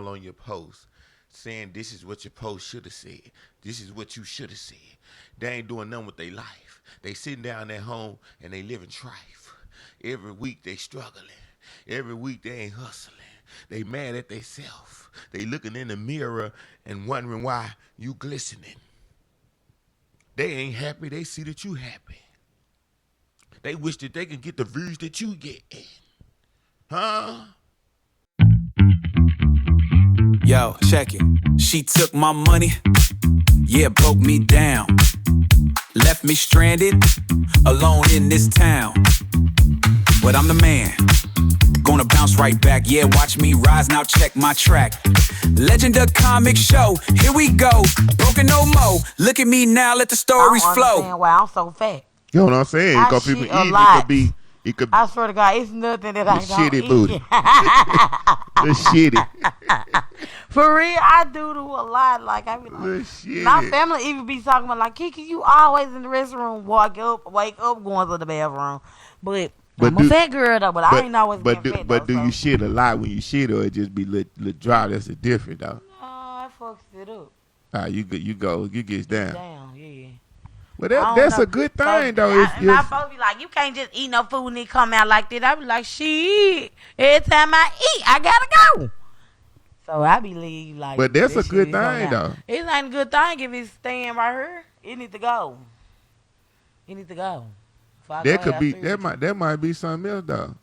on your post saying this is what your post should have said. This is what you should have said. They ain't doing nothing with their life. They sitting down at home and they living trife. Every week they struggling. Every week they ain't hustling. They mad at themselves. They looking in the mirror and wondering why you glistening. They ain't happy. They see that you happy. They wish that they could get the views that you get. Huh? Yo, check it. She took my money, yeah, broke me down. Left me stranded, alone in this town. But I'm the man, gonna bounce right back. Yeah, watch me rise, now check my track. Legend of Comic Show, here we go. Broken no more, look at me now, let the stories flow. I don't understand why I'm so fat. You know what I'm saying? I Because people shit a eat, lot. it could I swear to God, it's nothing that I the don't shitty eat. booty. The shitty. For real, I do a lot. Like, I be The like, shitty. my family even be talking about, like, Kiki, you always in the restroom, wake up, going to the bathroom. But I'm a fat girl, though, but I ain't always been fat, But do though, you shit a lot when you shit, or it just be little dry? That's a different, though. No, I fucks it up. You get down. Down, yeah. Well, I don't that's know. a good thing, though. My folks be like, you can't just eat no food and it come out like that. I be like, shit. Every time I eat, I gotta go. So I believe like. But that's a shit good is going thing, out. though. It ain't a good thing if it's staying right here. It need to go. It need to go. That might be something else, though.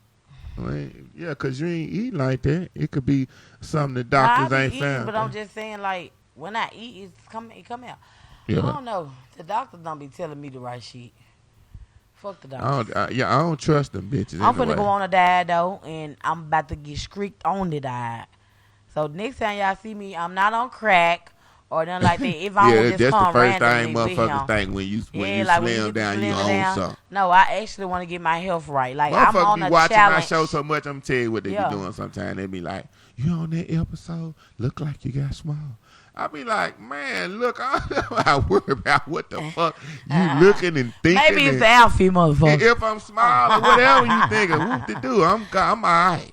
I mean, yeah, because you ain't eating like that. It could be something the doctors ain't found. But I'm just saying, like, when I eat, it come out. Yeah. I don't know. The doctors don't be telling me the right shit. Fuck the doctors. I don't trust them bitches. I'm finna go on a diet, though, and I'm about to get streaked on the diet. So next time y'all see me, I'm not on crack or nothing like that. If I yeah, would just that's come the first randomly thing with motherfuckers him. think when you like slim down, you own something. No, I actually want to get my health right. Like, I'm Motherfuckers on be a watching challenge. my show so much, I'm tell you what they be doing sometimes. They be like, you on that episode? Look like you got small. I be like, man, look, I worry about what the fuck you looking and thinking. Maybe it's the outfit, motherfucker. If I'm small or whatever you thinking, whoop to do, I'm all right.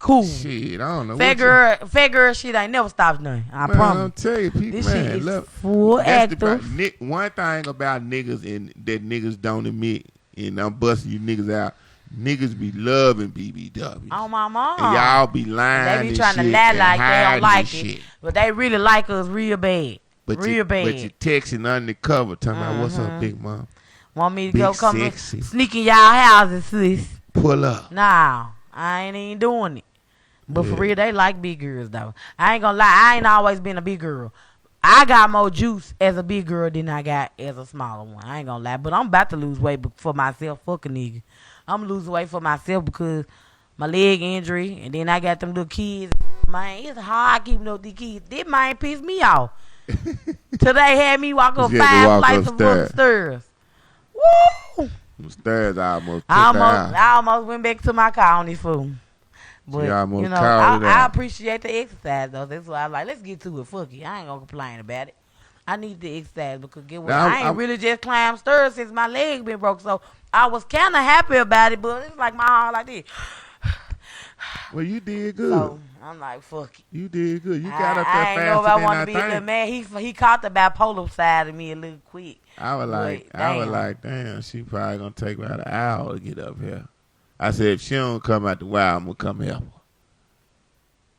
Cool. Shit, I don't know. Fat girl shit ain't never stopped nothing. I promise. I'm tell you, people, this man, shit is look, full active. One thing about niggas and that niggas don't admit, and I'm busting you niggas out. Niggas be loving BBW. Oh, my mom. And y'all be lying. They be trying to lie like they don't like it. But they really like us real bad. But you texting undercover talking about what's up, big mom. Want me to big go come sexy. Sneak in y'all houses, sis? Pull up. Nah, I ain't even doing it. But for real, they like big girls, though. I ain't gonna lie. I ain't always been a big girl. I got more juice as a big girl than I got as a smaller one. I ain't gonna lie. But I'm about to lose weight for myself. Fuck a nigga. I'm losing weight for myself because my leg injury, and then I got them little kids. Man, it's hard keeping up with these kids. This might piss me off. Today had me walk up 5 flights of stairs. Woo! The stairs I almost went back to my car on this fool. But, you know, I appreciate the exercise, though. That's why I'm like, let's get to it. Fuck it. I ain't going to complain about it. I need the exercise because I ain't really just climbed stairs since my leg been broke. So I was kind of happy about it, but it's like my heart like this. Well, you did good. So I'm like, fuck it. You did good. You got up there I ain't know if I want to be a little think. man. He caught the bipolar side of me a little quick. I was like, damn, she probably gonna take about an hour to get up here. I said, if she don't come out the wild, I'm gonna come help her.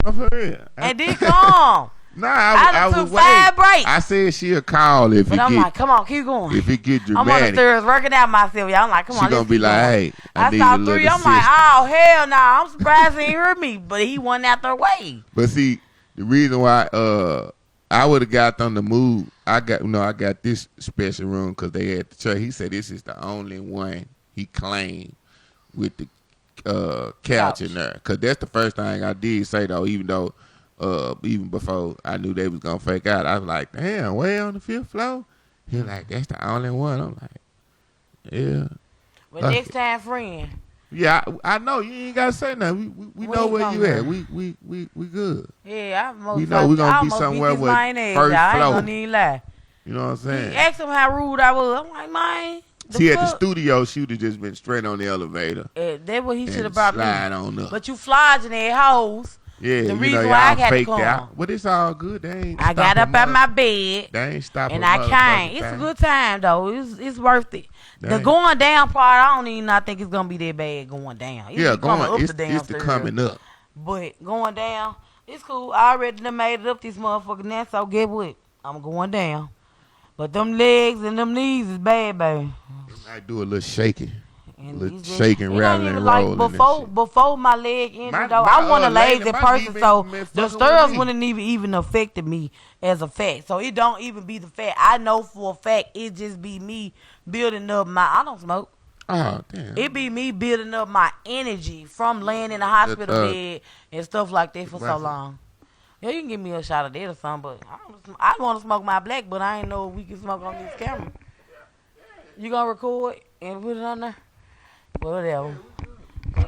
Oh, for real. And then come. Nah, I took 5 breaks. I said she'll call if but I'm like, come on, keep going. If it get dramatic. I'm on the stairs working out myself, y'all. I'm like, come on, she gonna be like, hey, I saw 3. I'm like, oh hell no, I'm surprised he ain't heard me, but he wasn't out their way. But see, the reason why I would have got on the move, I got this special room because they had the church. He said this is the only one he claimed with the couch in there, because that's the first thing I did say though, even before I knew they was gonna fake out, I was like, damn, way on the 5th floor? He was like, that's the only one. I'm like, yeah. But next time, friend. Yeah, I know you ain't gotta say nothing. We know where you at. We good. Yeah, we know we gonna be somewhere with first floor. I ain't gonna need lie. You know what I'm saying? He asked him how rude I was. I'm like, man. See, at the studio, she would have just been straight on the elevator. That's what he should have brought me. Slide on up. But you flogging that hoes. Yeah, The you know, reason why I y'all got to faked come. out. But it's all good. They ain't I got up stopping out my bed They ain't stopping and I came. motherfucking It's a thing. good time though. It's worth it. They The ain't- going down part, I don't even think it's gonna be that bad going down. It's Yeah, you coming going. up the damn It's the stairs. coming up. But going down, it's cool. I already done made it up this motherfucker now, so get what? I'm going down. But them legs and them knees is bad, baby. I do a little shaking. And Little it's just, shaking, it ain't rattling, even and like rolling and shit. before my leg injury My- though. my, I wasn't a leg lazy and my person, knee so been the fucking with stirrups me. wouldn't even affected me as a fact. So it don't even be the fact. I know for a fact it just be me building up my. I don't smoke. Oh damn. It be me building up my energy from laying in the hospital bed and stuff like that for so long. Yeah, you can give me a shot of that or something, but I want to smoke my black, but I ain't know if we can smoke on this camera. You gonna record and put it on there? Whatever.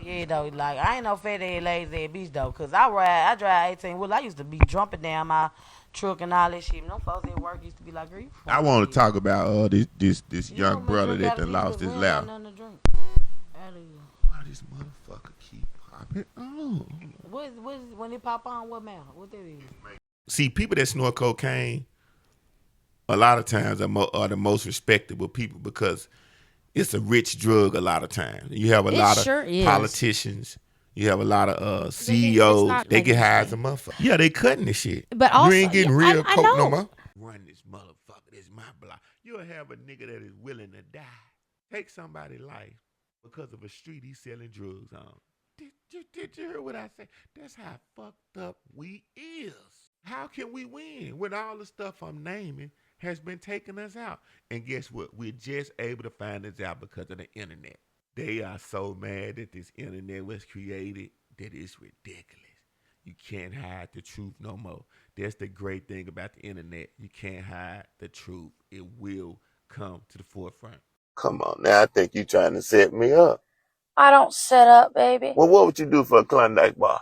Yeah, though, like, I ain't no fat ass lazy ass bitch, though, because I drive 18 wheels. I used to be jumping down my truck and all that shit. And them folks at work used to be like, girl, you I want to talk about this You young want me to brother drink that out of done these, lost 'cause his we ain't life. got nothing to drink. Why this motherfucker keep popping on? When it pop on, what matter? What that is? See, people that snort cocaine, a lot of times are the most respectable people because it's a rich drug. A lot of times, you have a lot of politicians. You have a lot of CEOs. They get high as a motherfucker. Yeah, they cutting this shit. But also, you ain't getting real I coke know. no more. Run this motherfucker. This is my block. You'll have a nigga that is willing to die. Take somebody's life because of a street he's selling drugs on. Did you hear what I said? That's how fucked up we is. How can we win when all the stuff I'm naming has been taking us out? And guess what? We're just able to find this out because of the internet. They are so mad that this internet was created that it's ridiculous. You can't hide the truth no more. That's the great thing about the internet. You can't hide the truth. It will come to the forefront. Come on now, I think you trying to set me up. I don't set up, baby. Well, what would you do for a Klondike bar?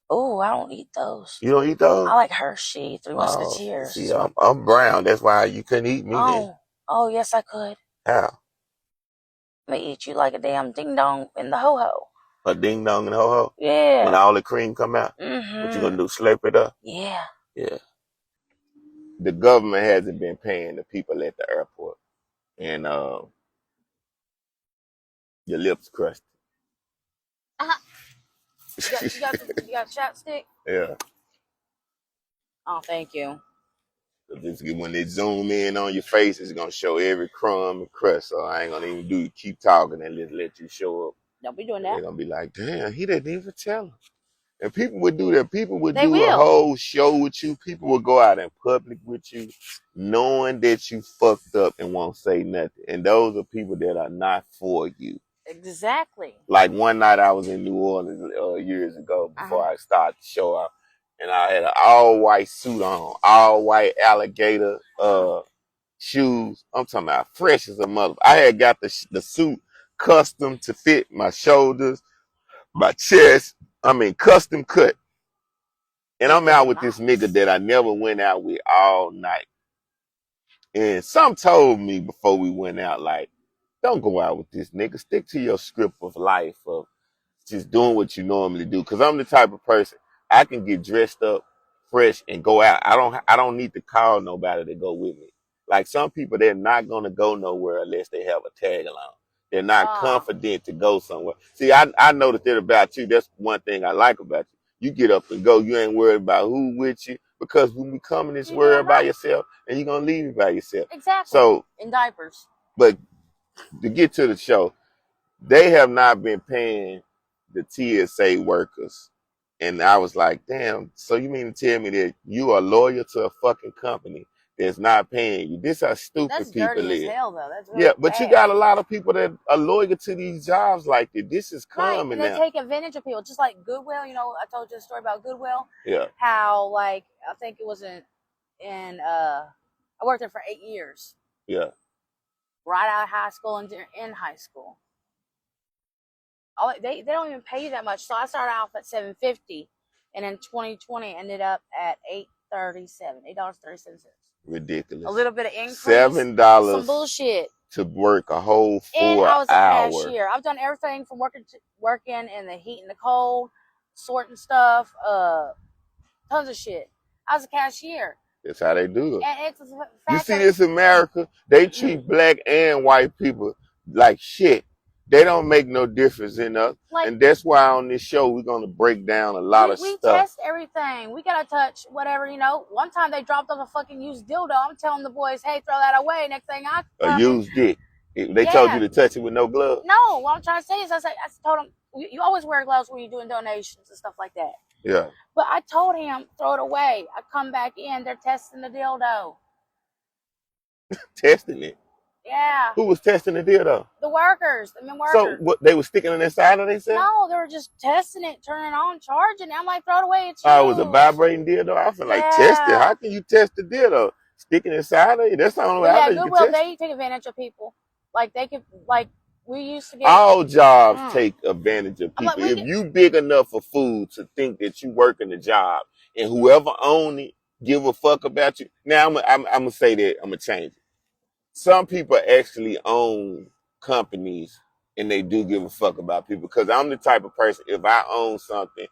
Oh, I don't eat those. You don't eat those? I like Hershey, Three Musketeers. See, I'm brown. That's why you couldn't eat me then. Oh, yes, I could. How? Me eat you like a damn ding dong in the ho ho. A ding dong and ho ho? Yeah. When all the cream come out? Mm-hmm. What you gonna do, slurp it up? Yeah. Yeah. The government hasn't been paying the people at the airport. And your lips crusty. You got a shot stick? Yeah. Oh, thank you. When they zoom in on your face, it's gonna show every crumb and crust. So I ain't gonna even keep talking and just let you show up. Don't be doing They're that. gonna be like, damn, he didn't even tell him. And people would do that. People would They do will. a whole show with you. People would go out in public with you, knowing that you fucked up and won't say nothing. And those are people that are not for you. Exactly. Like one night I was in New Orleans years ago before I started the show out, and I had an all-white suit on, all-white alligator shoes. I'm talking about fresh as a mother. I had got the suit custom to fit my shoulders, my chest. I mean, custom cut. And I'm out with this nigga that I never went out with all night. And some told me before we went out, like, don't go out with this nigga. Stick to your script of life of just doing what you normally do. Cause I'm the type of person, I can get dressed up fresh and go out. I don't need to call nobody to go with me. Like some people, they're not gonna go nowhere unless they have a tag along. They're not confident to go somewhere. See, I noticed that about you. That's one thing I like about you. You get up and go. You ain't worried about who with you. Because when we come in this world by yourself, and you're gonna leave it by yourself. Exactly. So in diapers. But to get to the show, they have not been paying the TSA workers. And I was like, damn, so you mean to tell me that you are loyal to a fucking company that's not paying you? This is how stupid That's people dirty live. as hell, though. That's really Yeah, but bad. you got a lot of people that are loyal to these jobs like that. This is common Right, now. they take advantage of people. Just like Goodwill, you know, I told you a story about Goodwill. Yeah. How, like, I think it was I worked there for 8 years. Yeah. Right out of high school and in high school. They don't even pay you that much. So I started off at $7.50, and in 2020 ended up at $8.37. Ridiculous. A little bit of increase. $7. Some bullshit. To work a whole 4 And I was a hours. cashier. I've done everything from working in the heat and the cold sorting stuff, tons of shit. I was a cashier. That's how they do it. And it's the You fact see that this America, they treat black and white people like shit. They don't make no difference in us. like And that's why on this show we're gonna break down a lot of we stuff. test everything. We gotta touch whatever, you know. One time they dropped off a fucking used dildo. I'm telling the boys, hey, throw that away. Next thing I A come, used dick. They told you to touch it with no glove. No, what I'm trying to say is I told him you always wear gloves when you're doing donations and stuff like that. Yeah. But I told him, throw it away. I come back in, they're testing the dildo. Testing it. Yeah. Who was testing the dildo? The workers, the men workers. So what, they were sticking it inside of themselves? No, they were just testing it, turning it on, charging it. I'm like, throw it away. It's Oh, it was a vibrating dildo? I feel like test it. How can you test the dildo? Sticking inside of you? That's the only way I think you can Goodwill, test they take advantage of people. Like they could, like we used to get. All jobs take advantage of people. Like, if you big enough for food to think that you working the job and whoever own it give a fuck about you. Now I'm gonna say that I'm gonna change it. Some people actually own companies and they do give a fuck about people because I'm the type of person, if I own something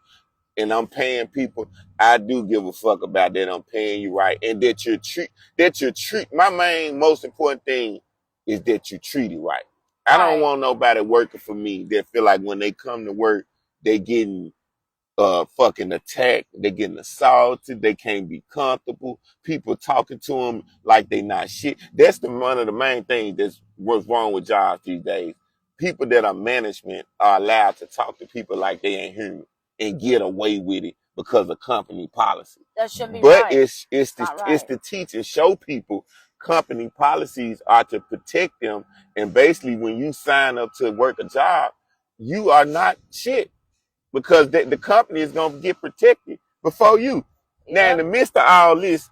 and I'm paying people, I do give a fuck about that I'm paying you right and that you're treat. My main most important thing is that you treat it right. I don't want nobody working for me that feel like when they come to work, they getting fucking attacked, they getting assaulted, they can't be comfortable, people talking to them like they not shit. That's one of the main things that's what's wrong with jobs these days. People that are management are allowed to talk to people like they ain't human and get away with it because of company policy. That should be but right. it's to teach and show people company policies are to protect them. And basically when you sign up to work a job, you are not shit. Because the company is going to get protected before you. Yep. Now, in the midst of all this,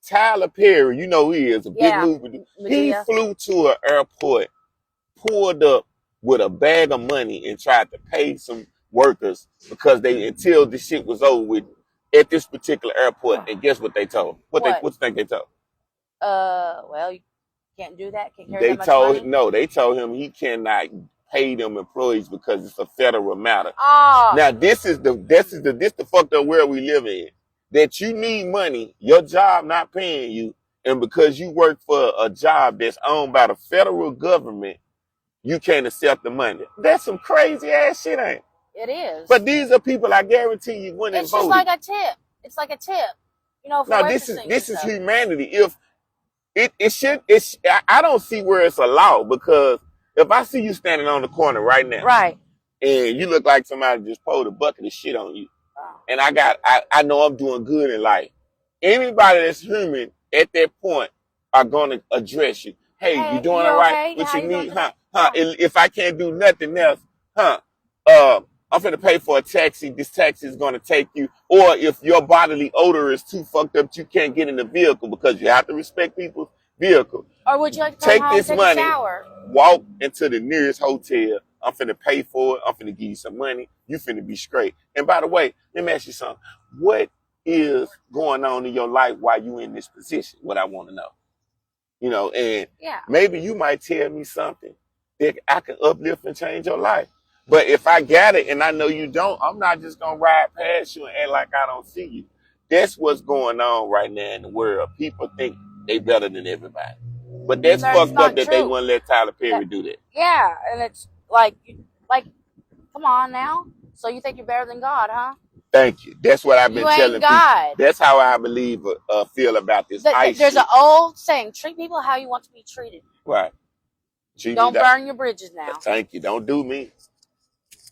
Tyler Perry, you know he is a big movie. He flew to an airport, pulled up with a bag of money and tried to pay some workers because until the shit was over with at this particular airport. And guess what they told? What you think they told? Well, you can't do that. Can't carry that much money. No, they told him he cannot pay them employees because it's a federal matter. Now this is the fucked up world we live in. That you need money, your job not paying you, and because you work for a job that's owned by the federal government, you can't accept the money. That's some crazy ass shit, ain't it? It is. But these are people I guarantee you wouldn't vote. It's just like a tip. It's like a tip. You know, for no, this is humanity. If I don't see where it's a law because if I see you standing on the corner right now, right, and you look like somebody just poured a bucket of shit on you, and I know I'm doing good in life, anybody that's human at that point are going to address you. Hey, you doing all right? Okay? What you need? If I can't do nothing else, I'm finna pay for a taxi. This taxi is going to take you. Or if your bodily odor is too fucked up, you can't get in the vehicle because you have to respect people's vehicle. Or would you like to take this money, a shower? Walk into the nearest hotel. I'm finna pay for it. I'm finna give you some money. You finna be straight. And by the way, let me ask you something. What is going on in your life while you in this position? What I want to know. You know, and maybe you might tell me something that I can uplift and change your life. But if I got it and I know you don't, I'm not just going to ride past you and act like I don't see you. That's what's going on right now in the world. People think they better than everybody. But that's fucked up that they wouldn't let Tyler Perry do that. Yeah, and it's like, come on now. So you think you're better than God, huh? Thank you. That's what I've been telling God. people. That's how I believe, feel about this ice There's shit. An old saying, treat people how you want to be treated. Right. Don't burn your bridges now. Thank you. Don't do me.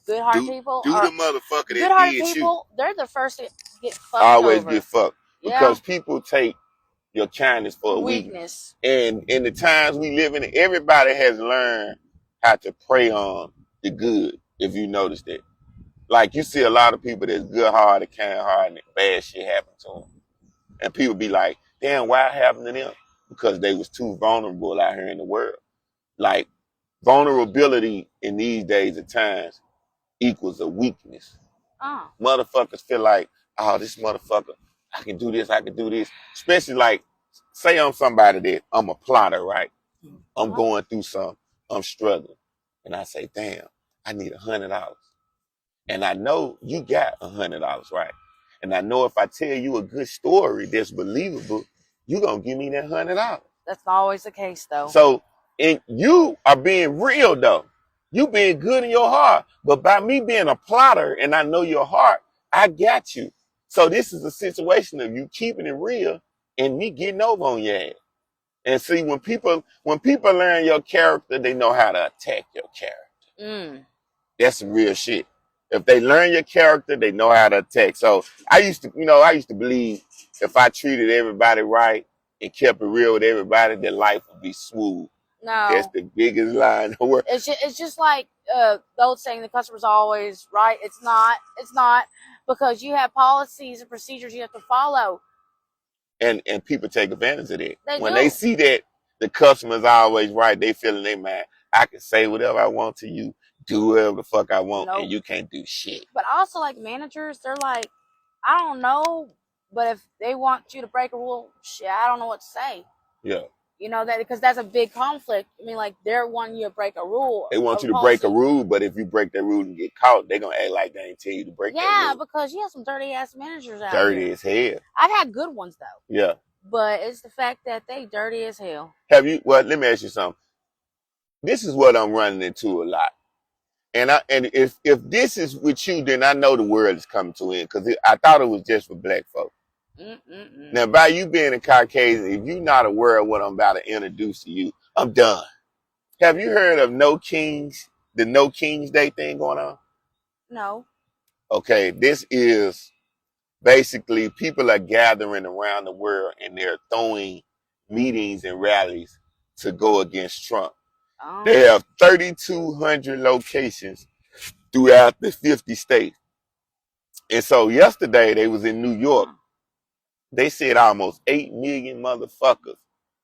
Good-hearted people. Do the motherfucker that good-hearted did people, they're the first to get fucked Always over. get fucked. Because people take your kindness for a weakness. And in the times we live in, everybody has learned how to prey on the good, if you notice that. Like, you see a lot of people that's good-hearted, kind-hearted, and bad shit happen to them. And people be like, damn, why it happened to them? Because they was too vulnerable out here in the world. Like, vulnerability in these days of times equals a weakness. Motherfuckers feel like, oh, this motherfucker, I can do this. Especially like, say I'm somebody that I'm a plotter, right? I'm going through something. I'm struggling. And I say, damn, I need $100. And I know you got $100, right? And I know if I tell you a good story that's believable, you're going to give me that $100. That's not always the case, though. So, and you are being real, though. You being good in your heart. But by me being a plotter and I know your heart, I got you. So this is a situation of you keeping it real and me getting over on your ass. And see, when people learn your character, they know how to attack your character. That's some real shit. If they learn your character, they know how to attack. So I used to believe if I treated everybody right and kept it real with everybody, then life would be smooth. No. That's the biggest lie in the world. It's just like the old saying, the customer's always right. It's not. It's not, because you have policies and procedures you have to follow. And people take advantage of that. When do. they see that the customer's always right, they feel in their mind, I can say whatever I want to you, do whatever the fuck I want, and you can't do shit. But also, like, managers, they're like, I don't know, but if they want you to break a rule, shit, I don't know what to say. Yeah. You know, that because that's a big conflict. I mean, like, they're wanting you to break a rule. They want you to break a rule, but if you break that rule and get caught, they're going to act like they ain't tell you to break that rule. Yeah, because you have some dirty-ass managers out dirty here. As hell. I've had good ones, though. Yeah. But it's the fact that they dirty as hell. Well, let me ask you something. This is what I'm running into a lot. And if this is with you, then I know the world is coming to an end, because I thought it was just for black folks. Now, by you being a Caucasian, if you're not aware of what I'm about to introduce to you, I'm done. Have you heard of No Kings, the No Kings Day thing going on? No. Okay, this is basically people are gathering around the world and they're throwing meetings and rallies to go against Trump. Oh. They have 3,200 locations throughout the 50 states. And so yesterday they was in New York. They said almost 8 million motherfuckers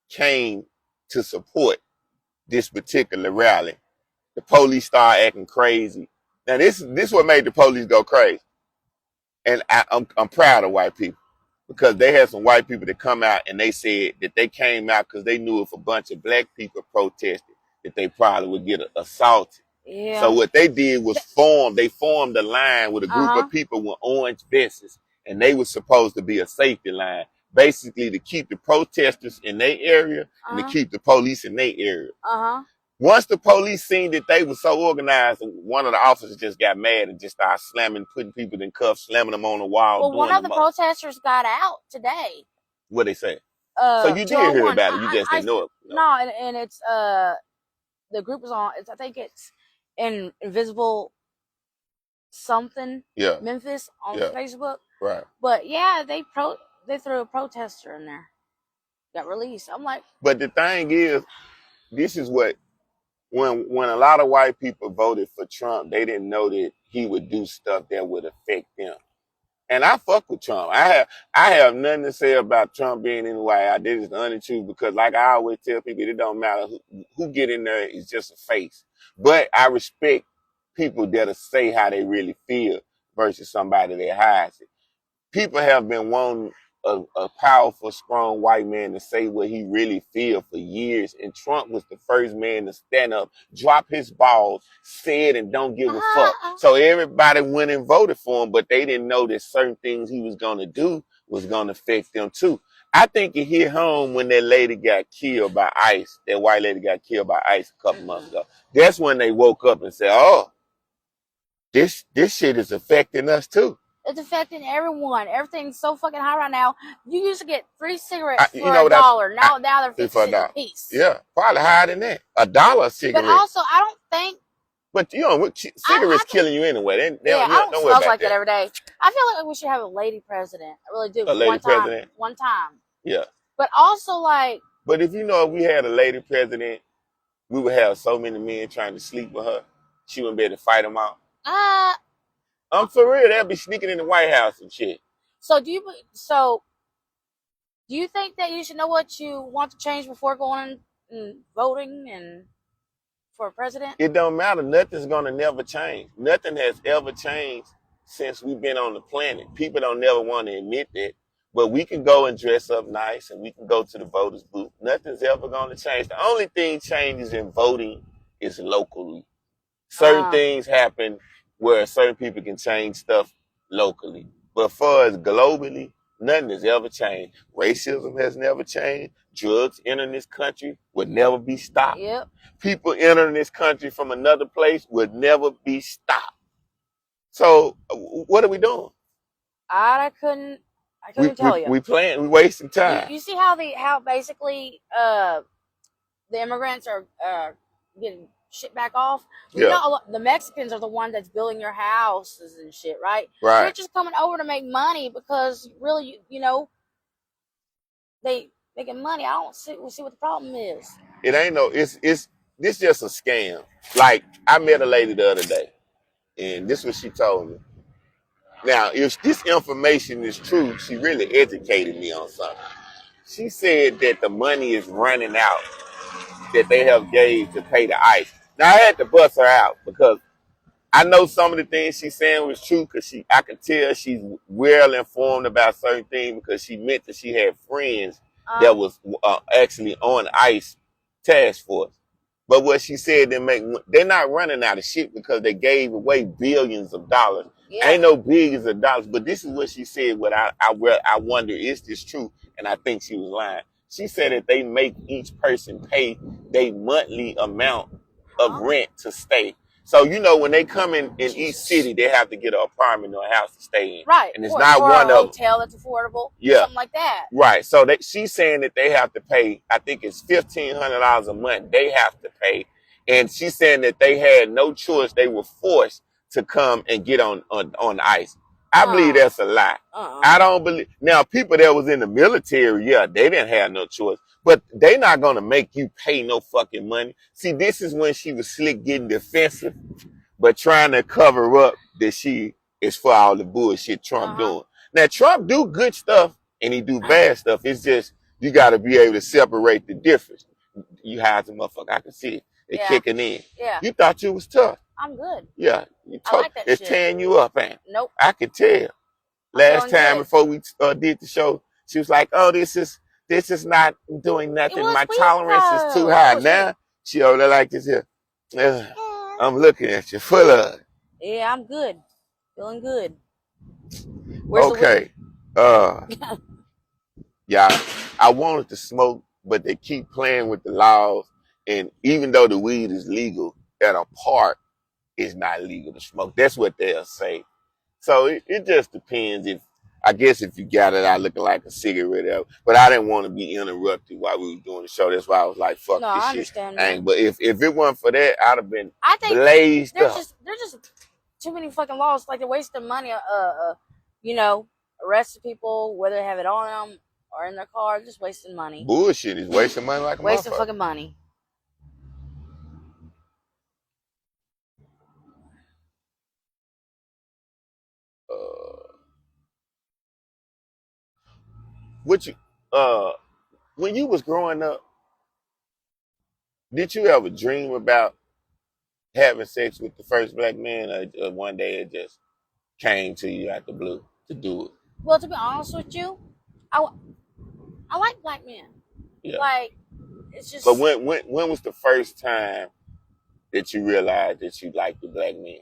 came to support this particular rally. The police started acting crazy. Now this what made the police go crazy. And I'm proud of white people, because they had some white people that come out and they said that they came out because they knew if a bunch of black people protested that they probably would get assaulted. Yeah. So what they did was they formed a line with a group of people with orange vests, and they were supposed to be a safety line, basically to keep the protesters in their area and to keep the police in their area. Once the police seen that they were so organized, one of the officers just got mad and just started putting people in cuffs, slamming them on the wall. Well, one of the protesters got out today. What they say? So you did hear about it, you just didn't know it. No, and it's the group is on. I think it's in Invisible something. Yeah. Memphis on Facebook. Right. But yeah, they threw a protester in there. Got released. I'm like. But the thing is, this is what. When a lot of white people voted for Trump, they didn't know that he would do stuff that would affect them. And I fuck with Trump. I have nothing to say about Trump being in the White House. This is the honest truth, because like I always tell people, it don't matter who get in there, is just a face. But I respect people that'll say how they really feel versus somebody that hides it. People have been wanting a powerful, strong white man to say what he really feels for years. And Trump was the first man to stand up, drop his balls, say it, and don't give a fuck. So everybody went and voted for him, but they didn't know that certain things he was going to do was going to affect them too. I think it hit home when that lady got killed by ICE, that white lady got killed by ICE a couple months ago. That's when they woke up and said, oh, this shit is affecting us too. It's affecting everyone. Everything's so fucking high right now. You used to get 3 cigarettes for $1. Now they're 50 cents a piece. Yeah, probably higher than that. $1 a cigarette. But also, I don't think. But you know, cigarettes killing you anyway. They I don't know smoke like that every day. I feel like we should have a lady president. I really do. A lady president. One time. Yeah. But also, like. But if we had a lady president, we would have so many men trying to sleep with her. She wouldn't be able to fight them out. I'm for real. They'll be sneaking in the White House and shit. So do you think that you should know what you want to change before going and voting and for president? It don't matter. Nothing's gonna never change. Nothing has ever changed since we've been on the planet. People don't never want to admit that. But we can go and dress up nice and we can go to the voters' booth. Nothing's ever gonna change. The only thing changes in voting is locally. Certain things happen where certain people can change stuff locally. But far as globally, nothing has ever changed. Racism has never changed. Drugs entering this country would never be stopped. Yep. People entering this country from another place would never be stopped. So what are we doing? I couldn't tell you. We playing, we wasting time. You see how basically the immigrants are getting shit back off. Yeah. You know, the Mexicans are the one that's building your houses and shit, right? Right. They're just coming over to make money because really, you know, they making money. I don't see what the problem is. It ain't no. This just a scam. Like I met a lady the other day, and this is what she told me. Now, if this information is true, she really educated me on something. She said that the money is running out that they have gave to pay the ICE. Now I had to bust her out because I know some of the things she's saying was true because I could tell she's well informed about certain things because she meant that she had friends that was actually on ICE task force. But what she said, they're not running out of shit because they gave away billions of dollars. Yeah. Ain't no billions of dollars, but this is what she said. What I wonder, is this true? And I think she was lying. She said that they make each person pay their monthly amount of rent to stay. So, you know, when they come in each city, they have to get an apartment or a house to stay in. Right. And it's not one of a hotel that's affordable. Yeah. Something like that. Right. So she's saying that they have to pay, I think it's $1,500 a month they have to pay. And she's saying that they had no choice. They were forced to come and get on ICE. I believe that's a lie. I don't believe. Now, people that was in the military, yeah, they didn't have no choice. But they not going to make you pay no fucking money. See, this is when she was slick getting defensive, but trying to cover up that she is for all the bullshit Trump doing. Now, Trump do good stuff and he do bad stuff. It's just you got to be able to separate the difference. You hide the motherfucker. I can see it. They're kicking in. Yeah. You thought you was tough. I'm good. Yeah. You tough. I like that it's shit. tearing you up, man. Nope. I could tell. Last time before we did the show, she was like, oh, this is not doing nothing. My tolerance is too high. Now, she over there like this here. I'm looking at you, full of. Yeah, I'm good. Feeling good. Okay. Yeah, I wanted to smoke, but they keep playing with the laws. And even though the weed is legal, at a park, it's not legal to smoke. That's what they'll say. So it just depends I guess if you got it out looking like a cigarette. But I didn't want to be interrupted while we were doing the show. That's why I was like, fuck this shit. I understand that. But if it weren't for that, I'd have been blazed up. There's just too many fucking laws. Like they're wasting money, you know, arresting people, whether they have it on them or in their car, just wasting money. Bullshit is wasting money like a wasting fucking money. When you was growing up, did you ever dream about having sex with the first black man, or one day it just came to you out the blue to do it? Well, to be honest with you, I like black men. Yeah. Like, it's just. But when was the first time that you realized that you liked the black men?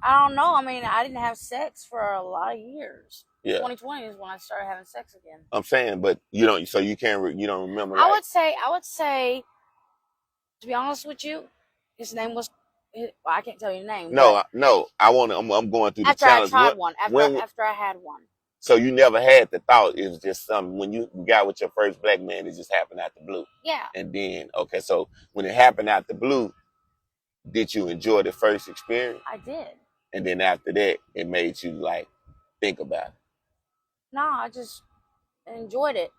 I don't know. I mean, I didn't have sex for a lot of years. Yeah. 2020 is when I started having sex again. I'm saying, but you don't. So you can't. You don't remember. I would say, to be honest with you, his name was. Well, I can't tell you the name. No. I want to. I'm going through the challenge. After I tried one. After I had one. So you never had the thought. It was just something when you got with your first black man. It just happened out the blue. Yeah. And then so when it happened out the blue, did you enjoy the first experience? I did. And then after that, it made you like think about it. No, I just enjoyed it.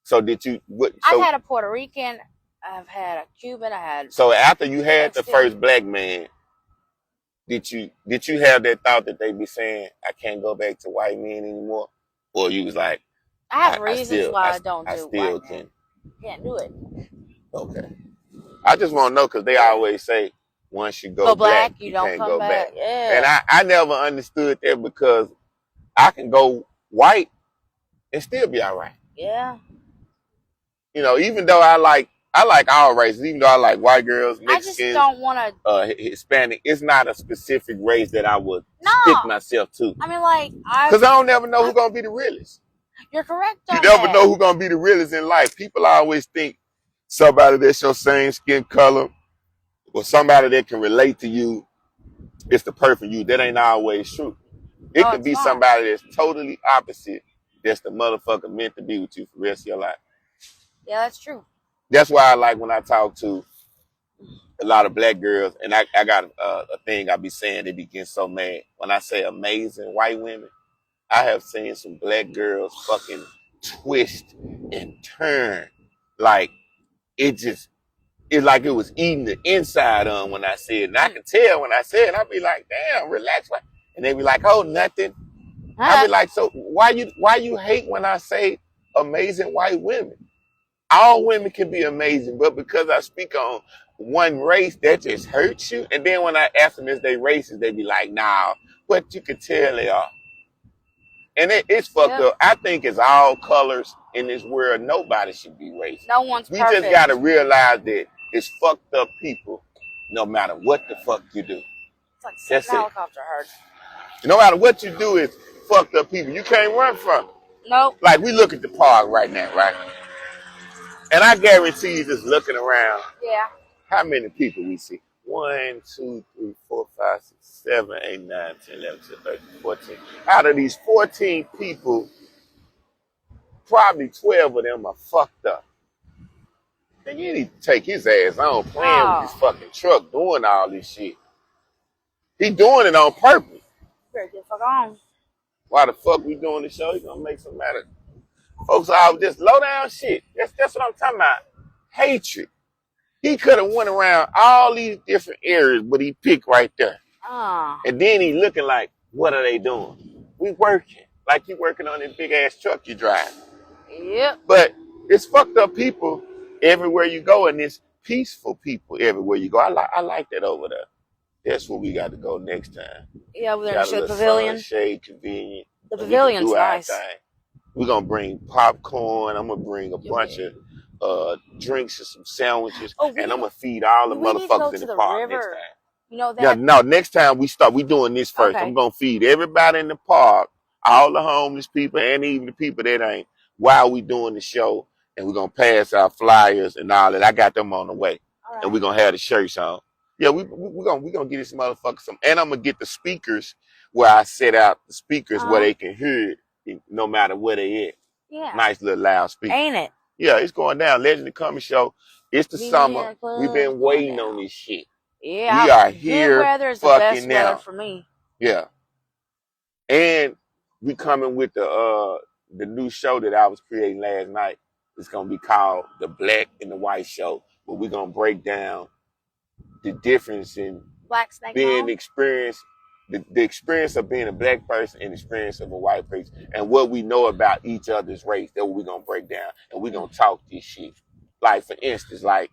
So did you? I've had a Puerto Rican. I've had a Cuban. I had. So after you had the first black man, did you have that thought that they be saying I can't go back to white men anymore, or you was like, I have reasons why I don't do it. I still can't do it. Okay. I just want to know because they always say once you go black, you don't come back. Yeah. And I never understood that because I can go white and still be all right. Yeah. You know, even though I like I like all races, even though I like white girls, I just Mexicans, don't want to. Hispanic. It's not a specific race that I would No. stick myself to. I mean, like, Because I don't never know who's going to be the realest. You're correct You on never that. know who's going to be the realest in life. People always think somebody that's your same skin color or somebody that can relate to you is the perfect you. That ain't always true. It No, could it's be not. somebody that's totally opposite that's the motherfucker meant to be with you for the rest of your life. Yeah, that's true. That's why I like when I talk to a lot of black girls, and I got a thing I be saying, they be getting so mad. When I say amazing white women, I have seen some black girls fucking twist and turn. Like, it's like it was eating the inside on when I said it. And I can tell when I said it, I be like, damn, relax. And they be like, oh, nothing. I be like, so why you hate when I say amazing white women? All women can be amazing, but because I speak on one race, that just hurts you. And then when I ask them if they racist, they be like, nah, but you can tell they are. And it's fucked up. I think it's all colors in this world. Nobody should be racist. No one's We perfect. just got to realize that it's fucked up people no matter what the fuck you do. It's like That's setting it. helicopter hard. No matter what you do, it's fucked up people. You can't run from it. Nope. Like, we look at the park right now, right? And I guarantee you, just looking around, Yeah. how many people we see? 1, 2, 3, 4, 5, 6, 7, 8, 9, 10, 11, 12, 13, 14. Out of these 14 people, probably 12 of them are fucked up. Then you need to take his ass on playing with this fucking truck doing all this shit. He doing it on purpose. Better get the fuck on. Why the fuck we doing the show? He gonna make some matter. Folks all just low down shit. That's what I'm talking about. Hatred. He could have went around all these different areas, but he picked right there. And then he looking like, what are they doing? We working. Like you working on this big ass truck you drive. Yep. But it's fucked up people everywhere you go, and it's peaceful people everywhere you go. I like that over there. That's where we got to go next time. Yeah, we're Got gonna a show the little pavilion. shade convenient. The pavilion's nice. We're gonna bring popcorn. I'm gonna bring a bunch of drinks and some sandwiches, and I'm gonna feed all the motherfuckers in the park next time. You know that? No, next time we doing this first. Okay. I'm gonna feed everybody in the park, all the homeless people, and even the people that ain't, while we doing the show, and we're gonna pass out flyers and all that. I got them on the way, and we're gonna have the shirts on. Yeah, we're gonna get this motherfucker some, and I'm gonna get the speakers where I set out the speakers where they can hear it, no matter where they at. Yeah. Nice little loud speaker. Ain't it? Yeah, it's going down. Legend of Comedy Show. It's the summer. We've been waiting on this shit. Yeah. We are here Good weather is the fucking best now. weather for me. Yeah. And we coming with the new show that I was creating last night. It's gonna be called The Black and the White Show, where we're gonna break down the difference in Black Snake being Mom? experienced, the experience of being a black person and the experience of a white person, and what we know about each other's race. That's what we're gonna break down, and we're gonna talk this shit. Like, for instance, like,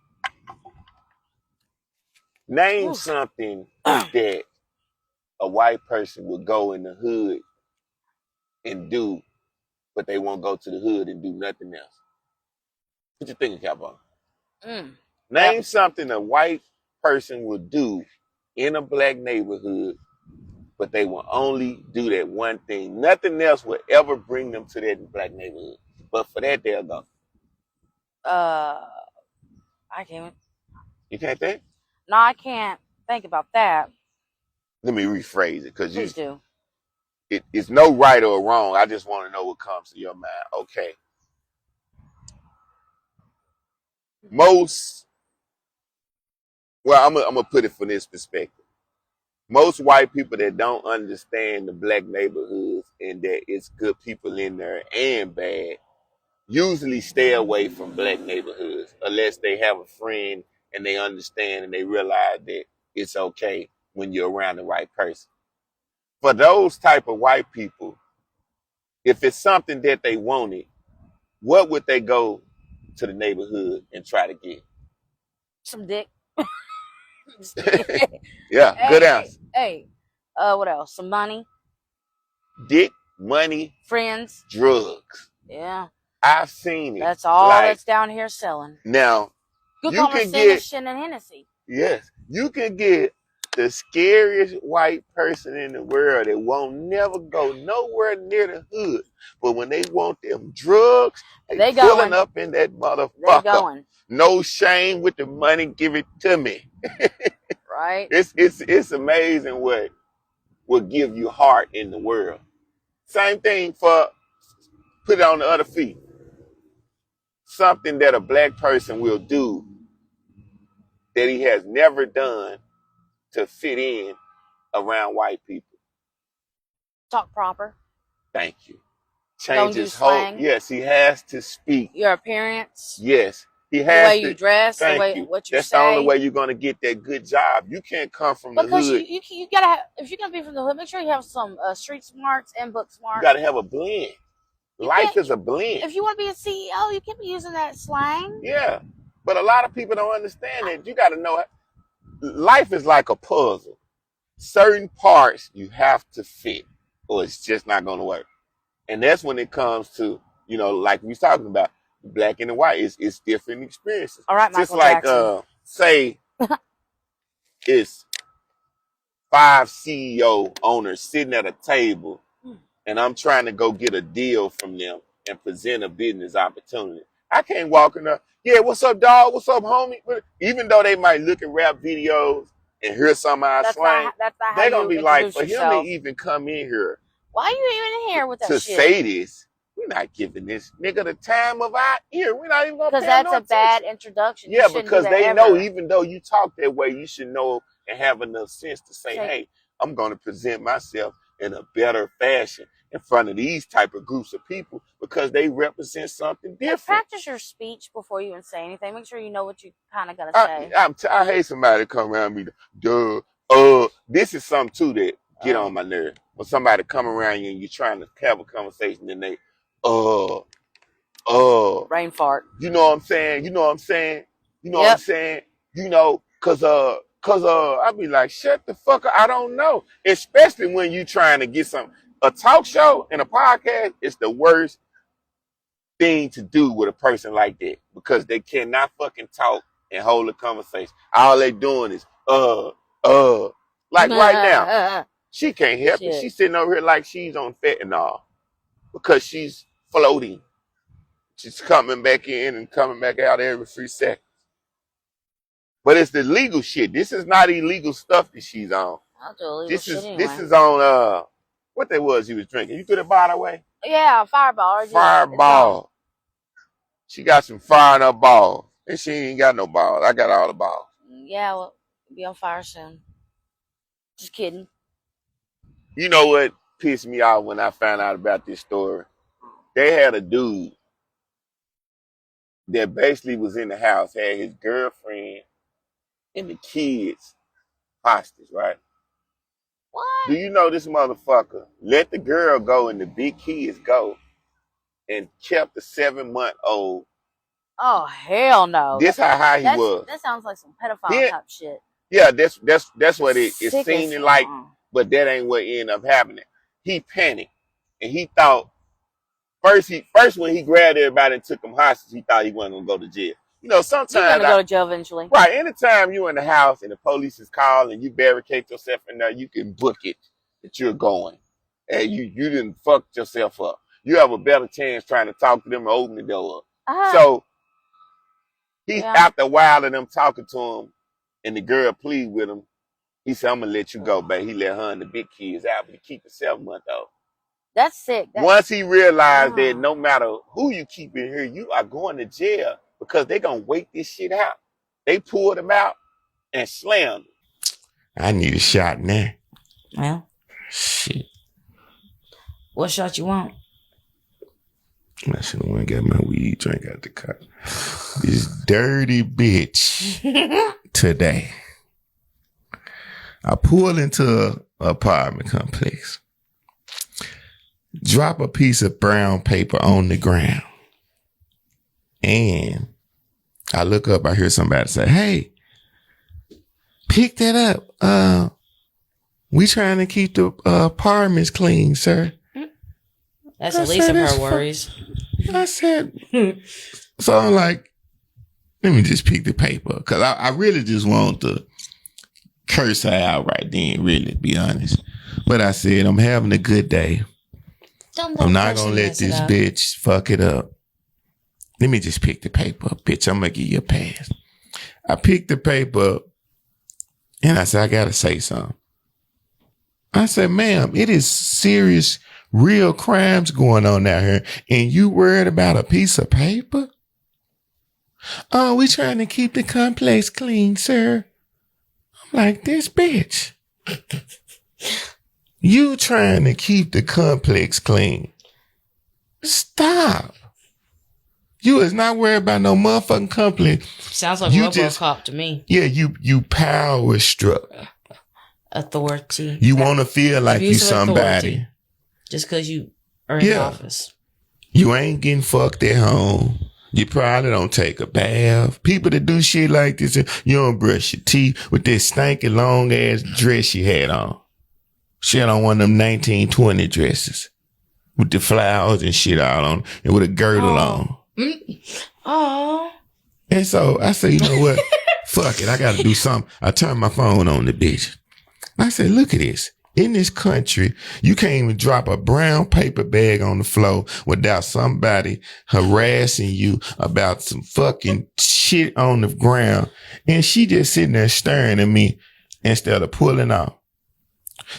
name something that a white person would go in the hood and do, but they won't go to the hood and do nothing else. What you thinking, Cowboy? Name something a white person would do in a black neighborhood, but they will only do that one thing. Nothing else will ever bring them to that black neighborhood. But for that, they'll go. I can't. You can't think? No, I can't think about that. Let me rephrase it, because Please do. it's no right or wrong. I just want to know what comes to your mind. Okay. I'm gonna put it from this perspective. Most white people that don't understand the black neighborhoods and that it's good people in there and bad usually stay away from black neighborhoods unless they have a friend and they understand and they realize that it's okay when you're around the right person. For those type of white people, if it's something that they wanted, what would they go to the neighborhood and try to get? Some dick. Yeah, hey, good answer. Hey, what else? Some money. Dick, money, friends, drugs. Yeah. I've seen it. That's all that's down here selling. Now, Good You can conversation and Hennessy. Yes, you can get the scariest white person in the world that won't never go nowhere near the hood. But when they want them drugs, they pulling going. up in that They motherfucker. going. No shame with the money, give it to me. Right? It's amazing what will give you heart in the world. Same thing for put it on the other feet. Something that a black person will do that he has never done to fit in around white people. Talk proper. Thank you. Don't Change use his whole. slang. Yes, he has to speak. Your appearance. Yes, he The has way to. you dress. The Thank way you. what you That's say. the only way you're gonna get that good job. You can't come from the Because hood. you gotta have, if you're gonna be from the hood, make sure you have some street smarts and book You smarts. got to have a blend. You Life can't- is a blend. If you want to be a CEO, you can't be using that slang. Yeah, but a lot of people don't understand that. You got to know life is like a puzzle. Certain parts you have to fit, or it's just not going to work. And that's when it comes to, like we was talking about, black and the white. It's different experiences. All right, Just Michael like, Jackson. say, it's 5 CEO owners sitting at a table, and I'm trying to go get a deal from them and present a business opportunity. I can't walk in there, yeah, what's up, dog? What's up, homie? Even though they might look at rap videos and hear some of our slang, That's not how they're going you to be like, introduce for yourself. him to even come in here Why are you even in here with that to shit? say this, we're not giving this nigga the time of our ear. We're not even going to pay Because that's no a bad attention. introduction. Yeah, You shouldn't because do that they ever. know even though you talk that way, you should know and have enough sense to say, Say- hey, I'm going to present myself in a better fashion in front of these type of groups of people because they represent something different. Practice your speech before you even say anything. Make sure you know what you kind of gonna say. I hate somebody to come around me. This is something too that get on my nerve. When somebody come around you and you're trying to have a conversation and they, Brain fart. you know what I'm saying? You know what I'm saying? You know what I'm Yep. saying? Cause I be like, shut the fuck up. I don't know. Especially when you trying to get a talk show and a podcast is the worst thing to do with a person like that because they cannot fucking talk and hold a conversation. All they doing is like right now. She can't help it. Shit. She's sitting over here like she's on fentanyl because she's floating. She's coming back in and coming back out every 3 seconds. But it's the legal shit. This is not illegal stuff that she's on. I'll do illegal This shit is anyway. this is on what that was you was drinking. You threw the bottle away? Yeah, Fireball. Or Fireball. She got some fire in her balls. And she ain't got no balls. I got all the balls. Yeah, well, be on fire soon. Just kidding. You know what pissed me off when I found out about this story? They had a dude that basically was in the house, had his girlfriend and the kids hostage, right? What? Do you know this motherfucker let the girl go and the big kids go and kept the 7-month-old? Oh, hell no. This how high he was. That sounds like some pedophile type shit. Yeah, that's what it Sick seemed as like, hell. but that ain't what ended up happening. He panicked and he thought first when he grabbed everybody and took them hostage, he thought he wasn't gonna go to jail. You know, sometimes You're gonna go to jail eventually. right, anytime you in the house and the police is calling and you barricade yourself in there, you can book it that you're going. And you didn't fuck yourself up. You have a better chance trying to talk to them and open the door up. So he's after a while of them talking to him and the girl plead with him. He said, I'm gonna let you go, babe. He let her and the big kids out, but he keep the 7-month-old. That's sick. Once he realized that no matter who you keep in here, you are going to jail because they gonna wait this shit out. They pulled him out and slammed him. I need a shot now. Well, Shit. what shot you want? I should have went and got my weed drink out the car. This dirty bitch today. I pull into an apartment complex. Drop a piece of brown paper on the ground. And I look up, I hear somebody say, hey, pick that up. We trying to keep the apartments clean, sir. That's the least of her worries. I said, so I'm like, let me just pick the paper. Because I really just want to curse her out right then, really, to be honest. But I said, I'm having a good day. I'm not going to let this bitch fuck it up. Let me just pick the paper up, bitch. I'm going to give you a pass. I picked the paper up, and I said, I got to say something. I said, ma'am, it is serious, real crimes going on out here, and you worried about a piece of paper? Oh, we trying to keep the complex clean, sir. I'm like, this bitch. You trying to keep the complex clean. Stop. You is not worried about no motherfucking complex. Sounds like RoboCop to me. Yeah, you power struck. Authority. You want to feel like you somebody. Authority. Just because you are in office. You ain't getting fucked at home. You probably don't take a bath. People that do shit like this, you don't brush your teeth with this stinking long ass dress she had on. She had on one of them 1920 dresses with the flowers and shit all on and with a girdle on. Oh. And so I said, you know what? Fuck it. I got to do something. I turned my phone on the bitch. I said, look at this. In this country, you can't even drop a brown paper bag on the floor without somebody harassing you about some fucking shit on the ground. And she just sitting there staring at me instead of pulling off.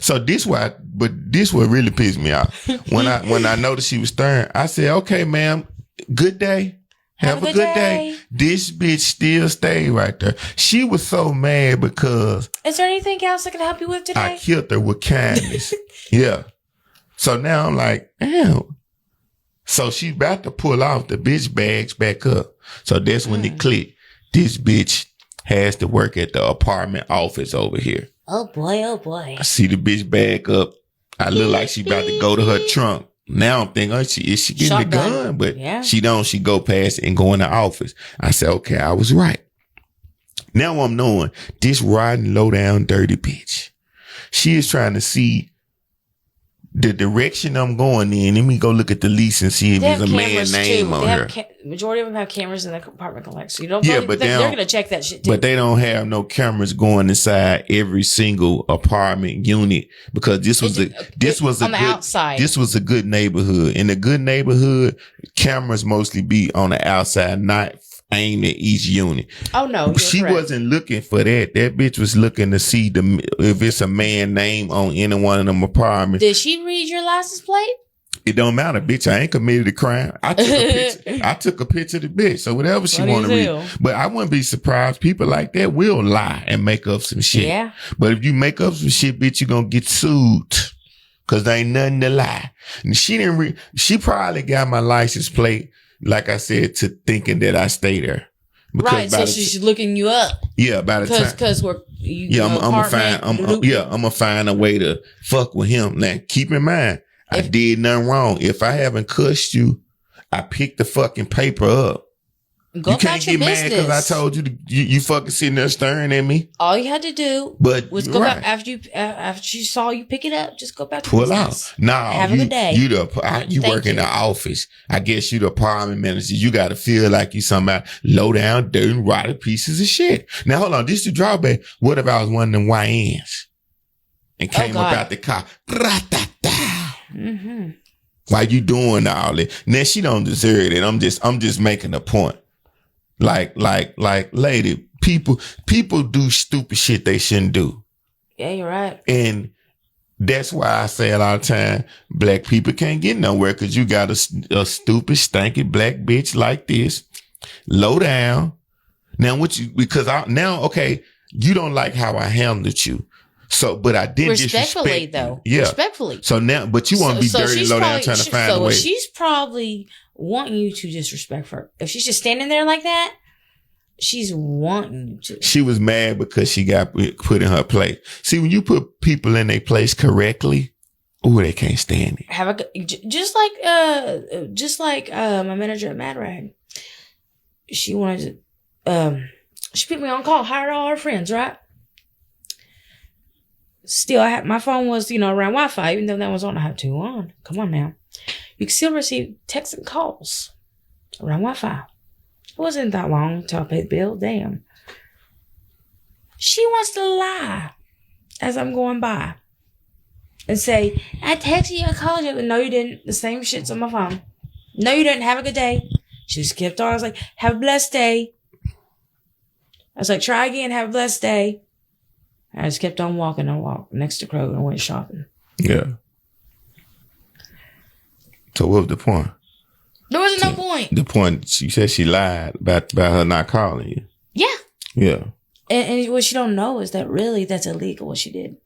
So this what really pissed me off. When I noticed she was staring, I said, okay, ma'am, good day. Have a good day. This bitch still stayed right there. She was so mad because... Is there anything else I can help you with today? I killed her with kindness. Yeah. So now I'm like, damn. So she about to pull off the bitch bags back up. So that's when it clicked. This bitch has to work at the apartment office over here. Oh boy, oh boy. I see the bitch bag up. I look like she about to go to her trunk. Now I'm thinking, is she getting the gun? But she don't. She go past it and go in the office. I said, okay, I was right. Now I'm knowing this rotten, low down, dirty bitch. She is trying to see the direction I'm going in. Let me go look at the lease and see if there's a man name on her. Majority of them have cameras in the apartment complex. So you don't. But they're going to check that shit too. But they don't have no cameras going inside every single apartment unit because this was a good neighborhood. In a good neighborhood, cameras mostly be on the outside, not aimed at each unit. Oh no, she correct. Wasn't looking for that. That bitch was looking to see if it's a man name on any one of them apartments. Did she read your license plate? It don't matter, bitch. I ain't committed a crime. I took a picture. I took a picture of the bitch. So whatever she want to read. But I wouldn't be surprised. People like that will lie and make up some shit. Yeah. But if you make up some shit, bitch, you gonna get sued. Cause there ain't nothing to lie. And she probably got my license plate, like I said, to thinking that I stay there. Right. So she's looking you up. Yeah. By the time. Cause I'm gonna find a way to fuck with him. Now keep in mind, I did nothing wrong. If I haven't cussed you, I picked the fucking paper up. You can't get mad because I told you you fucking sitting there staring at me. All you had to do was go back after she saw you pick it up. Just go back to pull out. Nah, have a good day. You work in the office. I guess you the apartment manager. You got to feel like you somebody low down, dirty, rotten pieces of shit. Now hold on, this is the drawback. What if I was one of them YNs and came up out the car? Mm-hmm. Why you doing all that? Now she don't deserve it. I'm just making a point. Like, lady, people do stupid shit they shouldn't do. Yeah, you're right. And that's why I say a lot of time, black people can't get nowhere because you got a stupid, stanky black bitch like this, low down. Now, you don't like how I handled you. So, but I didn't respectfully though. Yeah. Respectfully. So now, but you want to be dirty, low down, trying to find a way. So she's probably wanting you to disrespect her. If she's just standing there like that, she's wanting you to. She was mad because she got put in her place. See, when you put people in their place correctly, they can't stand it. Just like my manager at Mad Rag. She wanted to. She put me on call, hired all her friends, right? Still, my phone was, around Wi-Fi, even though that was on. I had two on. Come on now. You can still receive texts and calls around Wi-Fi. It wasn't that long till I paid the bill. Damn. She wants to lie as I'm going by and say, I texted you, I called you. No, you didn't. The same shit's on my phone. No, you didn't. Have a good day. She just kept on. I was like, have a blessed day. I was like, try again. Have a blessed day. I just kept on walking. I walked next to Kroger and went shopping. Yeah. So what was the point? There wasn't no point. The point, she said she lied about her not calling you. Yeah. Yeah. And what she don't know is that really that's illegal what she did.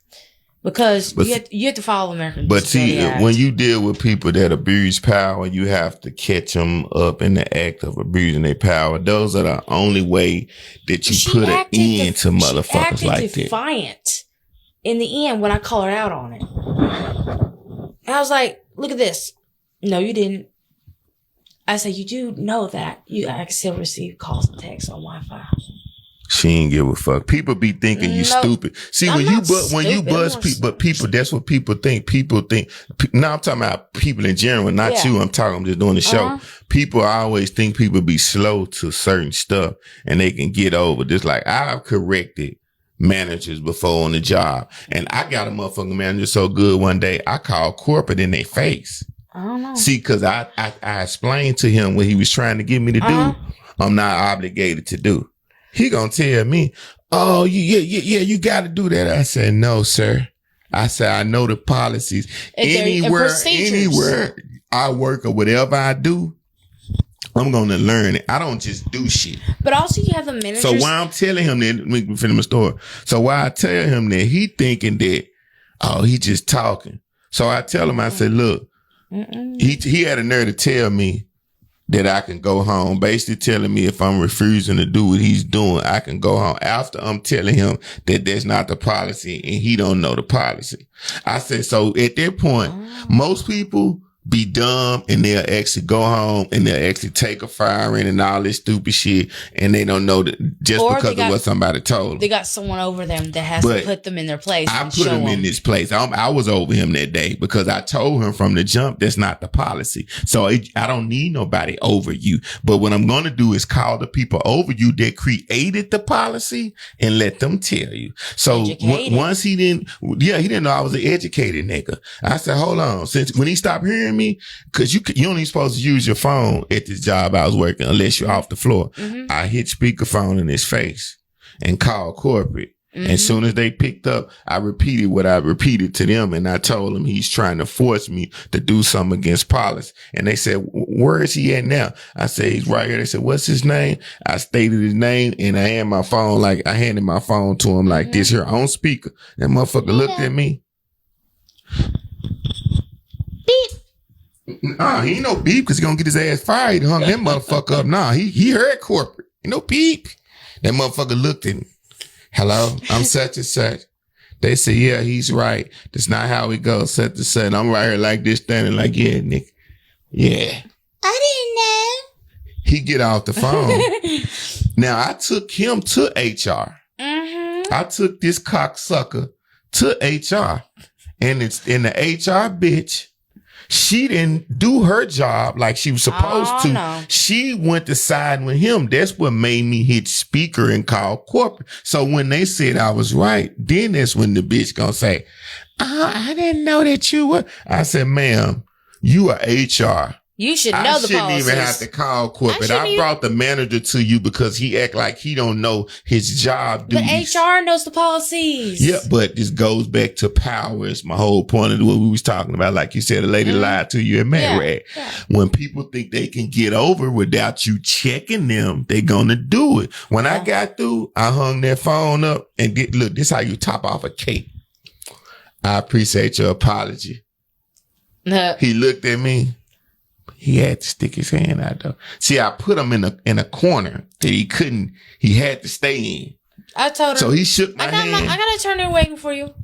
Because you have to follow American But see, Disability Act. when you deal with people that abuse power, you have to catch them up in the act of abusing their power. Those are the only way that you put an end to motherfuckers like that. Defiant in the end when I call her out on it. And I was like, look at this. No, you didn't. I said, you do know that I can still receive calls and texts on Wi-Fi. She ain't give a fuck. People be thinking you stupid. See, when you buzz people, but people, that's what people think. People think, now I'm talking about people in general, not you. I'm just doing the show. People always think people be slow to certain stuff and they can get over. Just like I've corrected managers before on the job. And I got a motherfucking manager so good one day, I called corporate in their face. I don't know. See, cause I explained to him what he was trying to get me to do. I'm not obligated to do. He gonna tell me, oh, yeah, you got to do that. I said, no, sir. I said, I know the policies. Anywhere I work or whatever I do, I'm going to learn it. I don't just do shit. But also you have the managers. So why I'm telling him that, let me finish my story. So why I tell him that, he thinking that, oh, he just talking. So I tell him, I said, look, he had a nerve to tell me that I can go home, basically telling me if I'm refusing to do what he's doing, I can go home after I'm telling him that that's not the policy and he don't know the policy. I said, so at that point, most people be dumb and they'll actually go home and they'll actually take a firing and all this stupid shit and they don't know that just because of what somebody told them. They got someone over them that has to put them in their place. I put him in this place. I was over him that day because I told him from the jump that's not the policy. So I don't need nobody over you. But what I'm going to do is call the people over you that created the policy and let them tell you. So once he didn't know I was an educated nigga. I said, hold on. Since when he stopped hearing me, because you only supposed to use your phone at this job I was working unless you're off the floor. I hit speakerphone in his face and called corporate. As soon as they picked up, I repeated what I repeated to them, and I told him he's trying to force me to do something against policy. And they said, where is he at now? I said, he's right here. They said, what's his name? I stated his name, and I handed my phone to him like this here on speaker. That motherfucker looked at me. Beep. Nah, he ain't no beep because he's gonna get his ass fired. He hung that motherfucker up. Nah, he heard corporate. Ain't no beep. That motherfucker looked at me. Hello, I'm such and such. They say, yeah, he's right. That's not how it goes. Such and such. I'm right here like this, standing like, yeah, Nick. Yeah. I didn't know. He get off the phone. Now, I took him to HR. I took this cocksucker to HR. And it's in the HR bitch. She didn't do her job like she was supposed to. No. She went to side with him. That's what made me hit speaker and call corporate. So when they said I was right, then that's when the bitch gonna say, I didn't know that you were. I said, ma'am, you are HR. You should know the policies. I shouldn't even have to call corporate. I brought the manager to you because he act like he don't know his job duties. But HR knows the policies. Yeah, but this goes back to power. It's my whole point of what we was talking about. Like you said, a lady lied to you at Marriott. Yeah. When people think they can get over without you checking them, they gonna do it. When I got through, I hung that phone up and look, this is how you top off a cake. I appreciate your apology. He looked at me. He had to stick his hand out though. See, I put him in a corner that he had to stay in. I told him. So he shook my hand. I got a turn waiting for you.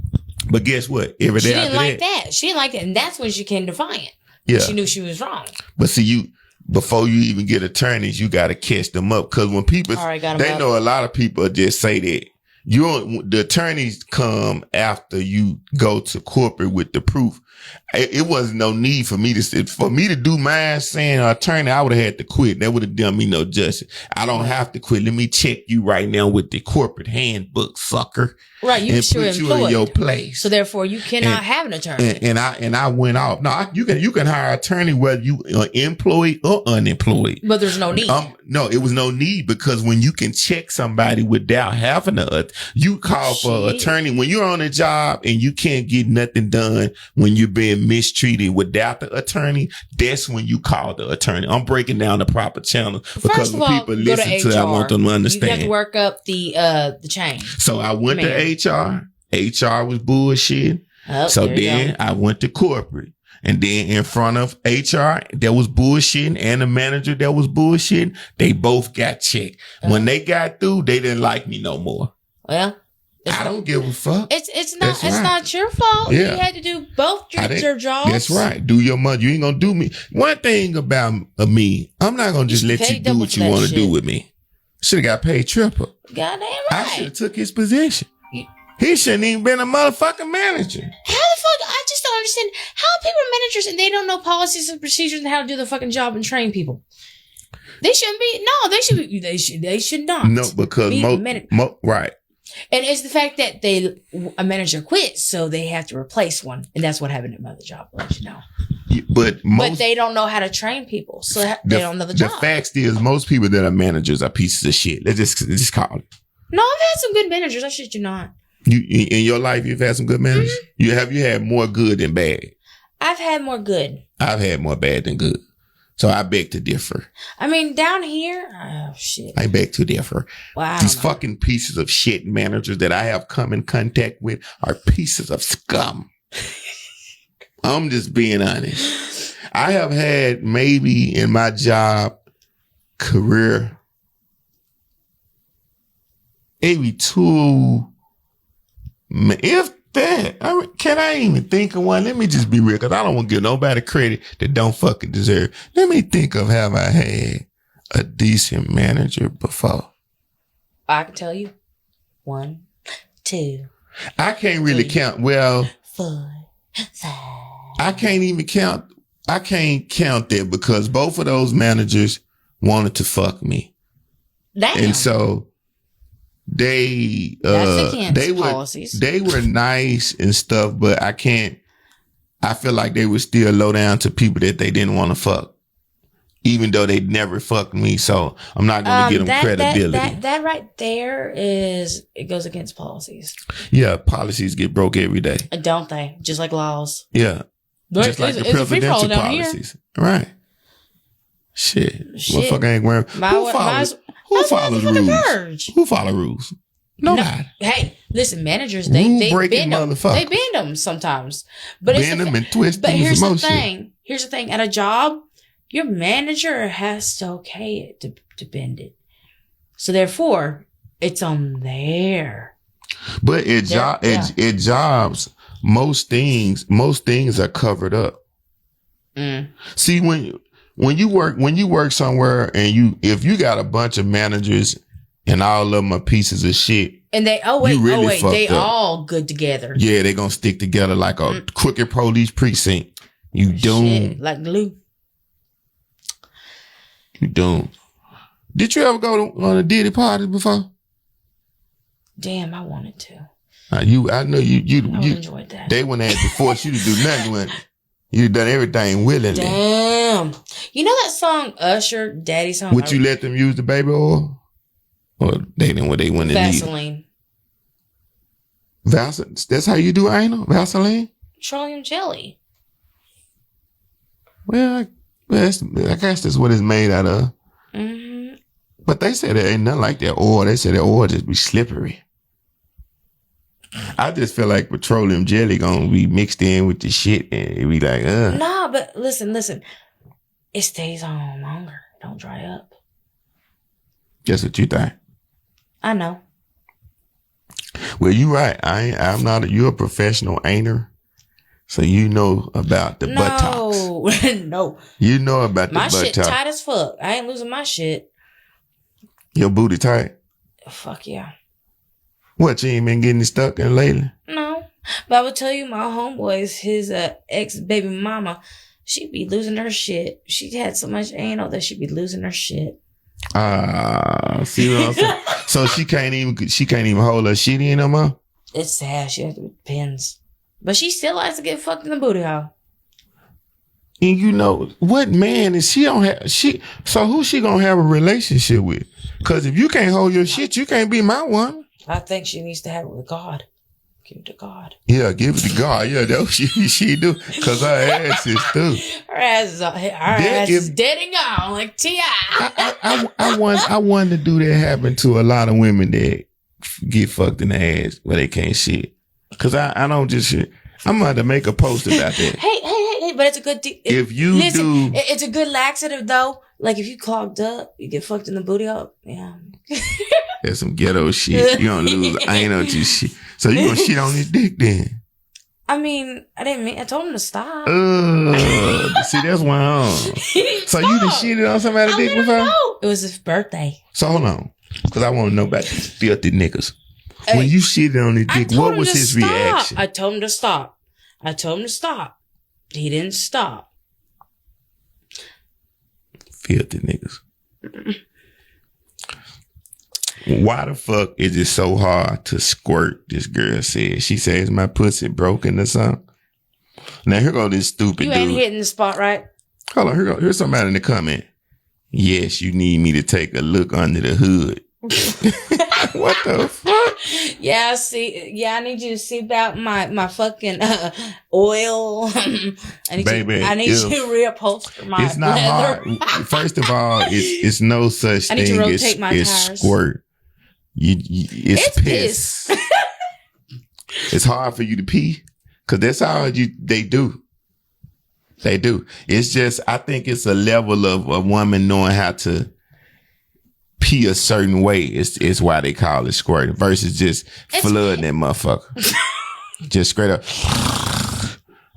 But guess what? Every day she didn't like that. She didn't like that. And that's when she came defiant. Yeah. She knew she was wrong. But see, before you even get attorneys, you got to catch them up. Because when people, they know a lot of people just say that. The attorneys come after you go to corporate with the proof It wasn't no need for me to do mine saying attorney. I would have had to quit. That would have done me no justice. I don't have to quit. Let me check you right now with the corporate handbook, sucker. Right, you and sure put you employed. in your place. So therefore, you cannot have an attorney. And I went off. No, you can hire an attorney whether you are employed or unemployed. But there's no need. No, it was no need because when you can check somebody without having you call for an attorney when you're on a job and you can't get nothing done when you're being mistreated without the attorney. That's when you call the attorney. I'm breaking down the proper channel because First of when all, people go listen to it, I want them to understand. You have to work up the chain. So I went to HR. HR was bullshit. Oh, so then I went to corporate. And then in front of HR that was bullshitting and the manager that was bullshitting, they both got checked. When they got through, they didn't like me no more. Well, I don't give a fuck. It's not your fault. Yeah. You had to do both your jobs. That's right. Do your money. You ain't gonna do me. One thing about me, I'm not gonna just let you do what you want to do with me. Should have got paid triple. Goddamn right. I should have took his position. He shouldn't even been a motherfucking manager. How the fuck? I just don't understand. How people are managers and they don't know policies and procedures and how to do the fucking job and train people? They shouldn't be. No, they should be. They should not. No, because right. And it's the fact that a manager quits, so they have to replace one, and that's what happened at my other job. I'll let you know. But they don't know how to train people, so they don't know the job. The fact is, most people that are managers are pieces of shit. Let's just call it. No, I've had some good managers. I shit you not. You in your life, you've had some good managers. Mm-hmm. You had more good than bad. I've had more good. I've had more bad than good. So I beg to differ. I mean, down here, oh shit. I beg to differ. Wow. These fucking pieces of shit managers that I have come in contact with are pieces of scum. I'm just being honest. I have had maybe in my job career, maybe two. If that, can I even think of one? Let me just be real, because I don't want to give nobody credit that don't fucking deserve. Let me think of have I had a decent manager before. I can tell you. 1, 2. I can't really count. Well, 4, 5. I can't even count. I can't count that because both of those managers wanted to fuck me. Damn. And so they were nice and stuff, but I feel like they were still low down to people that they didn't want to fuck, even though they never fucked me. So I'm not going to give them credibility. That right there it goes against policies. Yeah. Policies get broke every day. Don't they? Just like laws. Yeah. Just like the presidential policies. Right. Shit. Motherfucker ain't wearing. Who follows rules? Who follow rules? Nobody. No. Hey, listen, managers, they bend them. They bend them sometimes. But bend them and twist them. But here's the thing. Here's the thing. At a job, your manager has to okay it to bend it. So therefore, it's on there. But at jobs, most things are covered up. See, when you work somewhere and if you got a bunch of managers and all of them are pieces of shit, and they they all good together. Yeah, they gonna stick together like a crooked police precinct. You doomed. Like glue. You doomed. Did you ever go on a Diddy party before? Damn, I wanted to. I know you enjoyed that. They wouldn't have to force you to do nothing when you've done everything willingly. Damn. You know that song Usher, Daddy song? Would you let them use the baby oil? Or they didn't what they wanted to need? Vaseline. Vaseline? That's how you do anal? Vaseline? Petroleum jelly. Well, I guess that's what it's made out of. Mm-hmm. But they said there ain't nothing like that oil. They said that oil just be slippery. I just feel like petroleum jelly gonna be mixed in with the shit and it be like, No, but listen. It stays on longer. Don't dry up. That's what you think. I know. Well, you right. I'm not. You're a professional ainter, so you know about the buttocks. No. You know about the buttocks. My shit tight as fuck. I ain't losing my shit. Your booty tight? Fuck yeah. What, you ain't been getting stuck in lately? No. But I would tell you, my homeboys, his ex-baby mama, she'd be losing her shit. She had so much anal that she'd be losing her shit. See what I'm saying? So she can't even hold her shit in no more? It's sad. She has to be pins. But she still likes to get fucked in the booty hole. And you know, what man is she don't have, so who she gonna have a relationship with? Cause if you can't hold your shit, you can't be my woman. I think she needs to have it with God. Give it to God. Yeah, give it to God. Yeah, that's what she do. Cause her ass is through. Her ass is dead and gone, like T.I. I want to do that happen to a lot of women that get fucked in the ass where they can't shit. Cause I don't just shit. I'm about to make a post about that. Hey, but it's a good it's a good laxative though. Like if you clogged up, you get fucked in the booty hole. Yeah. That's some ghetto shit. You don't lose. I ain't know just shit. So you gonna shit on his dick then? I mean, I told him to stop. See, that's wrong. So you done shitted on somebody's dick before? It was his birthday. So hold on. Cause I want to know about these filthy niggas. Hey, when you shitted on his dick, what was his reaction? I told him to stop. He didn't stop. Filthy niggas. Why the fuck is it so hard to squirt? This girl said. She says my pussy broken or something. Now here go this stupid dude. You ain't hitting the spot right. Hold on, here's somebody in the comment. Yes, you need me to take a look under the hood. What the fuck? Yeah, I need you to see about my fucking oil. I need you to reupholster my It's not leather. hard. First of all, it's no such thing as squirt. It's piss. It's hard for you to pee because that's all they do. They do. It's just, I think it's a level of a woman knowing how to pee a certain way. It's why they call it squirting versus just flooding that motherfucker. Just straight up.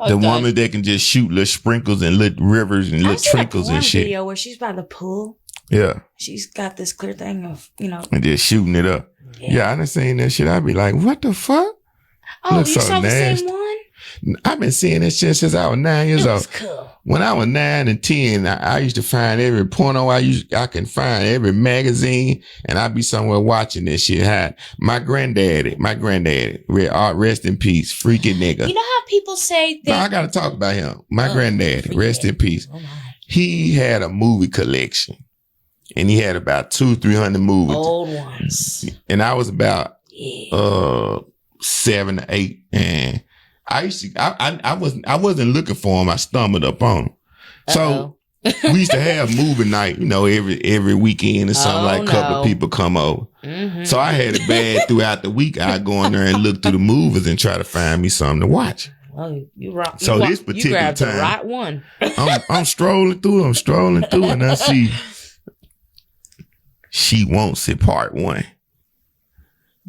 The woman that can just shoot little sprinkles and little rivers and little trickles and shit. Video where she's by the pool. Yeah. She's got this clear thing of, and just shooting it up. Yeah, I done seen that shit. I'd be like, what the fuck? Oh, you saw the same one? I've been seeing this shit since I was 9 years old. Cool. When I was 9 and 10, I used to find every porno I can find, every magazine, and I'd be somewhere watching this shit. My granddaddy, rest in peace, freaking nigga. You know how people say that? No, I gotta talk about him. My granddaddy, rest in peace. Oh, he had a movie collection, and he had about 200-300 movies. Old ones. And I was about 7 or 8, and I wasn't looking for him. I stumbled up on him. So we used to have movie night, every weekend or something. A couple of people come over. Mm-hmm. So I had it bad throughout the week. I'd go in there and look through the movies and try to find me something to watch. Well, this particular grabbed time, the right one. I'm strolling through, and I see She Wants It Part 1.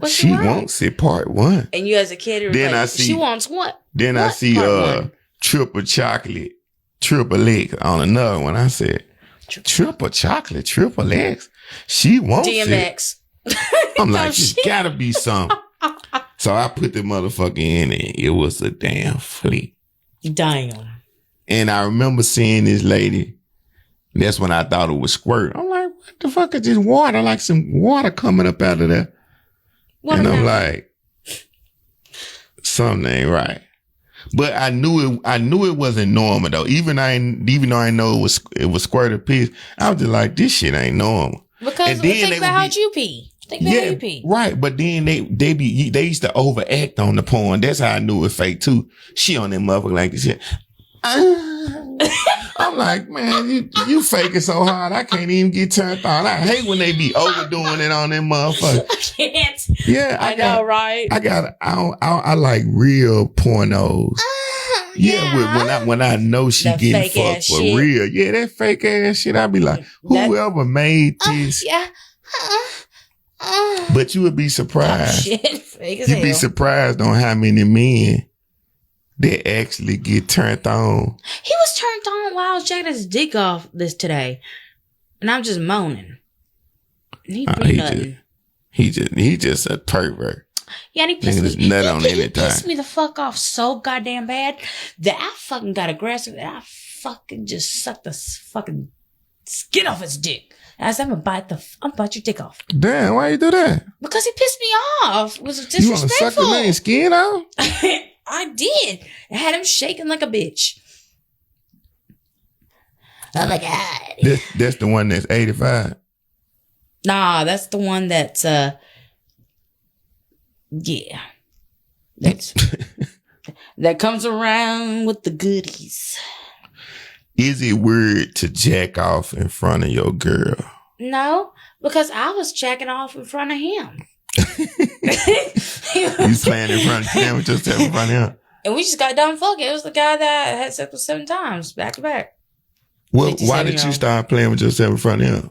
She wants it part 1. And you as a kid, she wants what? Then I see triple chocolate, triple X on another one. I said, triple chocolate, triple X? She wants DMX. It. I'm like, there's gotta be something. So I put the motherfucker in and it was a damn flick. Damn. And I remember seeing this lady. That's when I thought it was squirt. I'm like, what the fuck is this water? Like some water coming up out of there. And I'm like, something ain't right. But I knew it wasn't normal though. Even though I know it was squirted piss, I was just like, this shit ain't normal. Because think about how you pee. Think about how you pee. Right. But then they used to overact on the porn. That's how I knew it was fake too. She on that motherfucker like this shit. I'm like, man, you faking so hard, I can't even get turned on. I hate when they be overdoing it on them motherfuckers. I can't. Yeah, I know, right? I like real pornos. When I know she that getting fucked for real. Yeah, that fake ass shit. I be like, whoever made this. But you would be surprised. You'd be surprised on how many men they actually get turned on. He was turned on while I was checking his dick off today. And I'm just moaning. He just a pervert. Yeah, and he pissed Niggas me. nut on He anything. pissed me the fuck off so goddamn bad that I fucking got aggressive and I fucking just sucked the fucking skin off his dick. And I said, I'm gonna bite your dick off. Damn, why you do that? Because he pissed me off. It was You want to suck the disrespectful. man's skin out? I did. I had him shaking like a bitch. Oh my God. That's the one that's 85. Nah, that's the one that's yeah. That's that comes around with the goodies. Is it weird to jack off in front of your girl? No, because I was jacking off in front of him. You playing in front of him, just in front of him. And we just got done fucking. It was the guy that I had sex with 7 times back to back. Well, 57 why did you year old. start playing with yourself in front of him?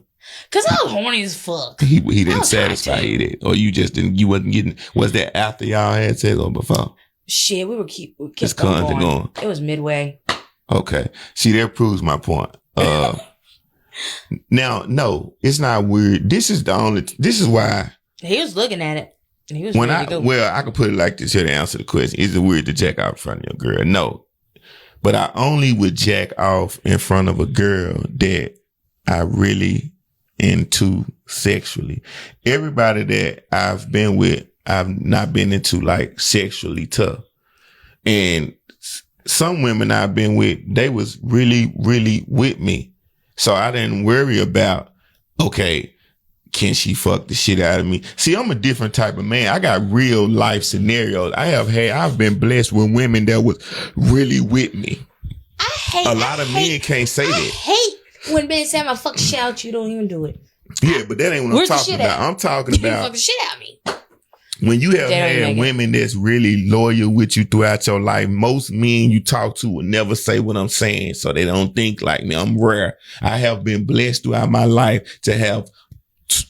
Cause I was horny as fuck. He I didn't was hot, satisfy too. it, or you just didn't. You wasn't getting. Was that after y'all had sex or before? Shit, we Just kept on constantly going. It was midway. Okay, see that proves my point. Now, no, it's not weird. This is why He was looking at it. And he was when ready to go. I could put it like this here to answer the question: is it weird to jack off in front of your girl? No, but I only would jack off in front of a girl that I really into sexually. Everybody that I've been with, I've not been into like sexually tough. And some women I've been with, they was really, really with me. So I didn't worry about, okay, can she fuck the shit out of me? See, I'm a different type of man. I got real life scenarios. I've been blessed with women that was really with me. A lot of men can't say I that. hate when men say I'm gonna fuck shit out you, don't even do it. Yeah, but that ain't what Where's the I'm talking shit about. at? I'm talking You fuck about the shit out of me. when you have They don't had make it. women that's really loyal with you throughout your life. Most men you talk to will never say what I'm saying, so they don't think like me. I'm rare. I have been blessed throughout my life to have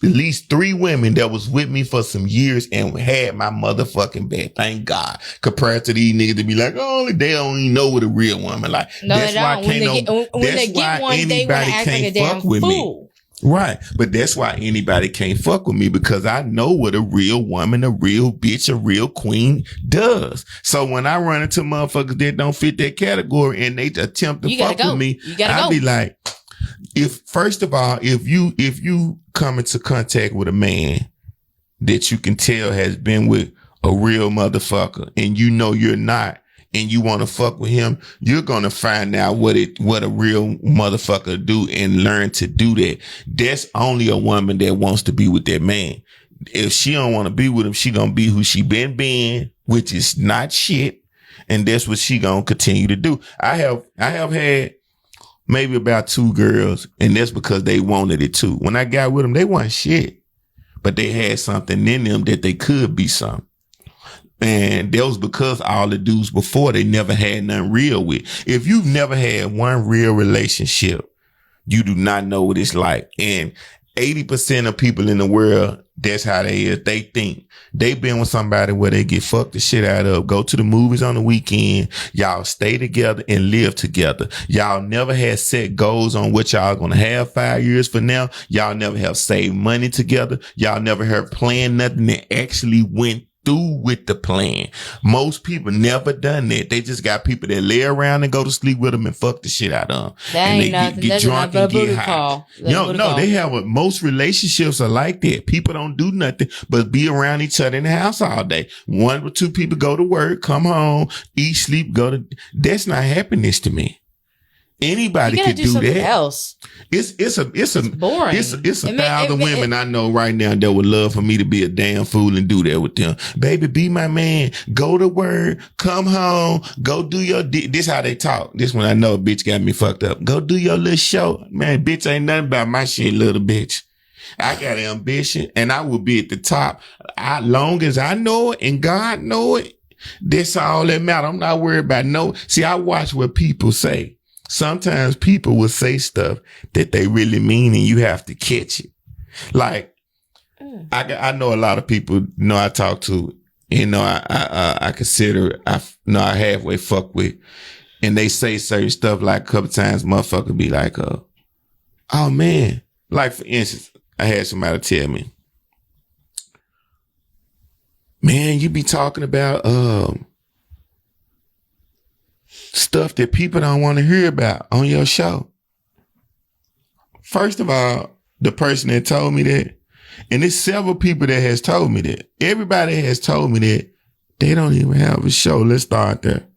at least 3 women that was with me for some years and had my motherfucking back. Thank God. Compared to these niggas that be like, oh, they don't even know what a real woman like. No, that's they why don't. When they get one, they want to act like a damn fool. Right. But that's why anybody can't fuck with me, because I know what a real woman, a real bitch, a real queen does. So when I run into motherfuckers that don't fit that category and they attempt to You gotta fuck go. with me, You gotta I go. be like, first of all, if you come into contact with a man that you can tell has been with a real motherfucker and you know you're not, and you want to fuck with him, you're going to find out what a real motherfucker do and learn to do that. That's only a woman that wants to be with that man. If she don't want to be with him, she going to be who she been being, which is not shit. And that's what she going to continue to do. I have had maybe about 2 girls, and that's because they wanted it too. When I got with them, they wasn't shit, but they had something in them that they could be something. And that was because all the dudes before, they never had nothing real with. If you've never had one real relationship, you do not know what it's like. And 80% of people in the world, that's how they is. They think they've been with somebody where they get fucked the shit out of, go to the movies on the weekend. Y'all stay together and live together. Y'all never had set goals on what y'all gonna have 5 years from now. Y'all never have saved money together. Y'all never have planned nothing that actually went through with the plan. Most people never done that. They just got people that lay around and go to sleep with them and fuck the shit out of them. That and ain't nothing. get That's drunk not and get booty high. call. That's No, booty no, call. they have most relationships are like that. People don't do nothing but be around each other in the house all day. 1 or 2 people go to work, come home, eat, sleep, that's not happiness to me. Anybody You gotta could do do something that. else. It's boring. It's a It may- 1,000 it- women I know right now that would love for me to be a damn fool and do that with them. Baby, be my man. Go to work. Come home. Go do your. This how they talk. This one I know a bitch got me fucked up. Go do your little show, man. Bitch ain't nothing about my shit, little bitch. I got ambition, and I will be at the top. Long as I know it and God know it, that's all that matter. I'm not worried about no. See, I watch what people say. Sometimes people will say stuff that they really mean and you have to catch it. Like, I know a lot of people, I talk to, I consider, I halfway fuck with, and they say certain stuff like a couple times, motherfucker be like, oh man. Like, for instance, I had somebody tell me, man, you be talking about stuff that people don't want to hear about on your show. First of all, the person that told me that, and there's several people that has told me that. Everybody has told me that they don't even have a show. Let's start there.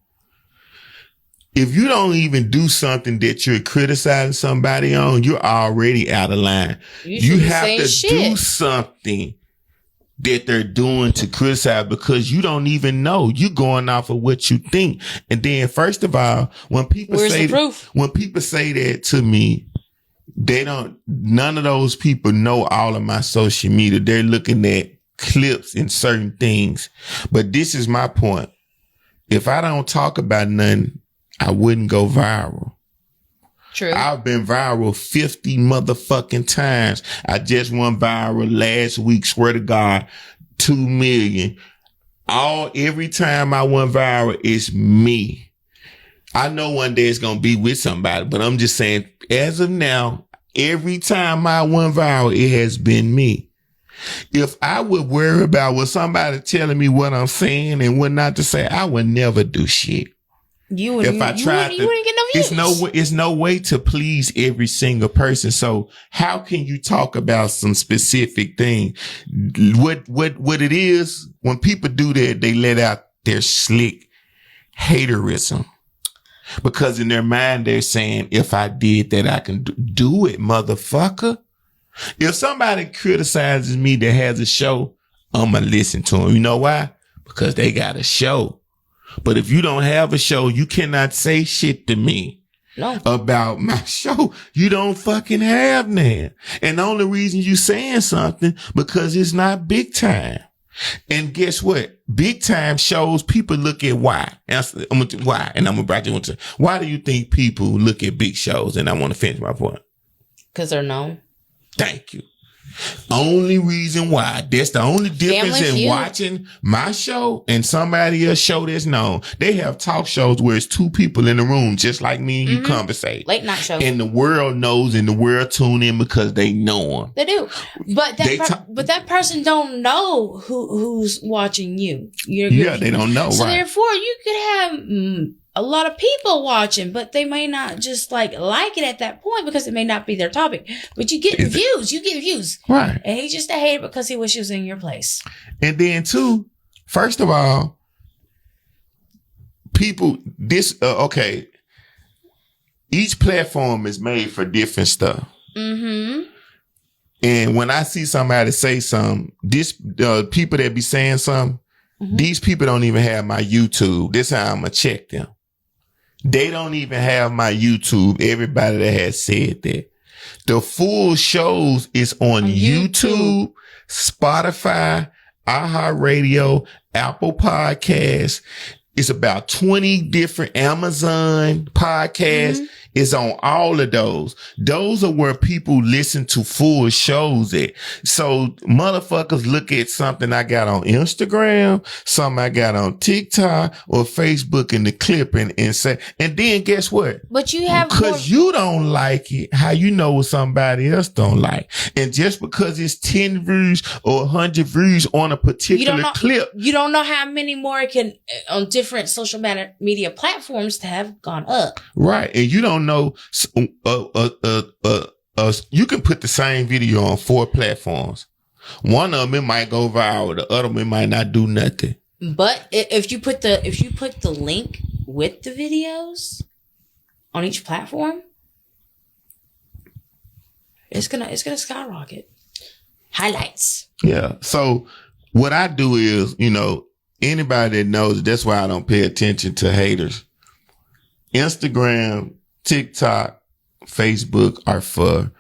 If you don't even do something that you're criticizing somebody on, you're already out of line. You have to do something that they're doing to criticize, because you don't even know. You're going off of what you think. And then, first of all, when people say that to me, none of those people know all of my social media. They're looking at clips and certain things. But this is my point. If I don't talk about nothing, I wouldn't go viral. True. I've been viral 50 motherfucking times. I just went viral last week, swear to God, 2 million. Every time I went viral, it's me. I know one day it's gonna be with somebody, but I'm just saying, as of now, every time I went viral, it has been me. If I would worry about what somebody telling me what I'm saying and what not to say, I would never do shit. You wouldn't get no views. It's no way to please every single person. So how can you talk about some specific thing? What it is, when people do that, they let out their slick haterism. Because in their mind, they're saying, if I did that, I can do it, motherfucker. If somebody criticizes me that has a show, I'm going to listen to them. You know why? Because they got a show. But if you don't have a show, you cannot say shit to me about my show. You don't fucking have none. And the only reason you saying something, because it's not big time. And guess what? Big time shows, people look at why. Why? And I'm going to bring you into why do you think people look at big shows? And I want to finish my point. Because they're known. Thank you. Only reason why. That's the only difference in watching my show and somebody else's show that's known. They have talk shows where it's 2 people in the room, just like me and you conversate. Late night shows. And the world knows, and the world tune in because they know them. They do. But that person don't know who's watching you. They don't know, so right. Therefore, you could have a lot of people watching, but they may not just like it at that point because it may not be their topic. But you get views. You get views. Right. And he's just a hater because he wishes he was in your place. And then, too, first of all, people, each platform is made for different stuff. Mm-hmm. And when I see somebody say something, people that be saying something, these people don't even have my YouTube. This is how I'm going to check them. They don't even have my YouTube. Everybody that has said that. The full shows is on YouTube, Spotify, iHeartRadio, Apple Podcasts. It's about 20 different Amazon podcasts. It's on all of those. Those are where people listen to full shows at. So motherfuckers look at something I got on Instagram, something I got on TikTok or Facebook in the clip and say, and then guess what? But you have because you don't like it, how you know what somebody else don't like? And just because it's 10 views or 100 views on a particular clip, you don't know how many more it can on different social media platforms to have gone up. Right. And you don't know, you can put the same video on 4 platforms. One of them, it might go viral. The other one might not do nothing. But if you put the link with the videos on each platform, it's gonna skyrocket. Highlights. Yeah. So what I do is, anybody that knows, that's why I don't pay attention to haters. Instagram, TikTok, Facebook are for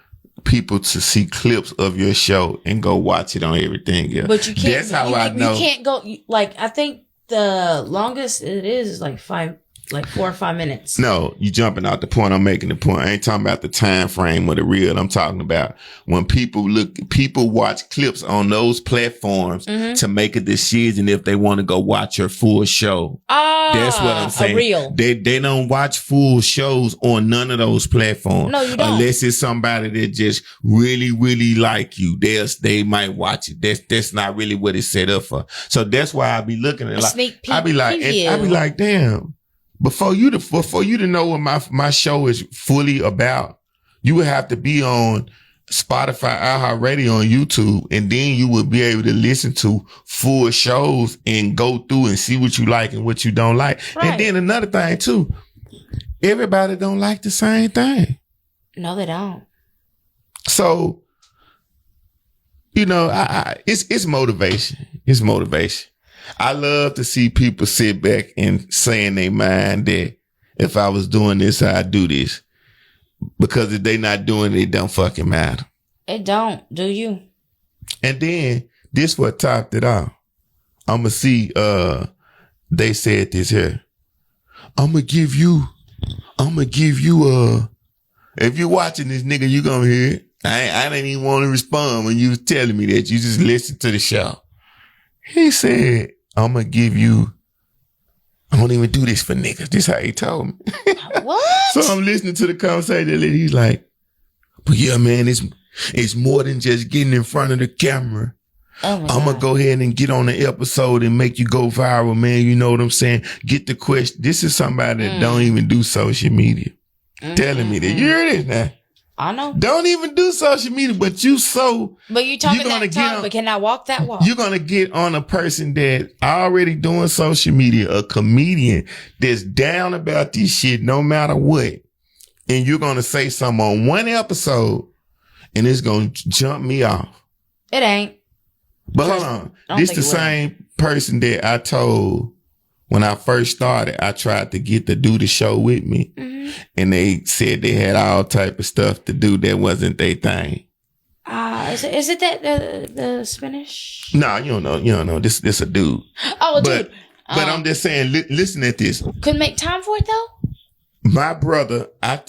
people to see clips of your show and go watch it on everything else. But you can't. That's how I know. You can't go. Like, I think the longest it is like 5 Like 4 or 5 minutes. No, you jumping out the point. I'm making the point. I ain't talking about the time frame of the reel. I'm talking about when people watch clips on those platforms to make a decision if they want to go watch your full show. That's what I'm saying. A reel. They don't watch full shows on none of those platforms. No, you don't. Unless it's somebody that just really, really like you. They might watch it. That's not really what it's set up for. So that's why I be looking at I be like, damn. Before you to know what my show is fully about, you would have to be on Spotify, iHeartRadio, on YouTube, and then you would be able to listen to full shows and go through and see what you like and what you don't like. Right. And then another thing too, everybody don't like the same thing. No, they don't. So, it's motivation. It's motivation. I love to see people sit back and say in their mind that if I was doing this, I'd do this. Because if they not doing it, it don't fucking matter. It don't, do you? And then this what topped it off. I'ma see they said this here. I'ma give you if you're watching this nigga, you gonna hear it. I didn't even want to respond when you was telling me that. You just listen to the show. He said, I'm going to give you, I don't even do this for niggas. This how he told me. What? So I'm listening to the conversation and he's like, but yeah, man, it's more than just getting in front of the camera. I'm going to go ahead and get on the episode and make you go viral, man. You know what I'm saying? Get the question. This is somebody that don't even do social media. Telling me that. You hear this now? I know. Don't even do social media, but But you talking that talk, but can I walk that walk? You're going to get on a person that already doing social media, a comedian that's down about this shit no matter what. And you're going to say something on one episode and it's going to jump me off. It ain't. But hold on. This the same person that I told when I first started, I tried to get to do the show with me. And they said they had all type of stuff to do that wasn't their thing. Is it that the Spanish? No, you don't know. This a dude. Oh, dude. But I'm just saying, listen at this. Couldn't make time for it though? My brother,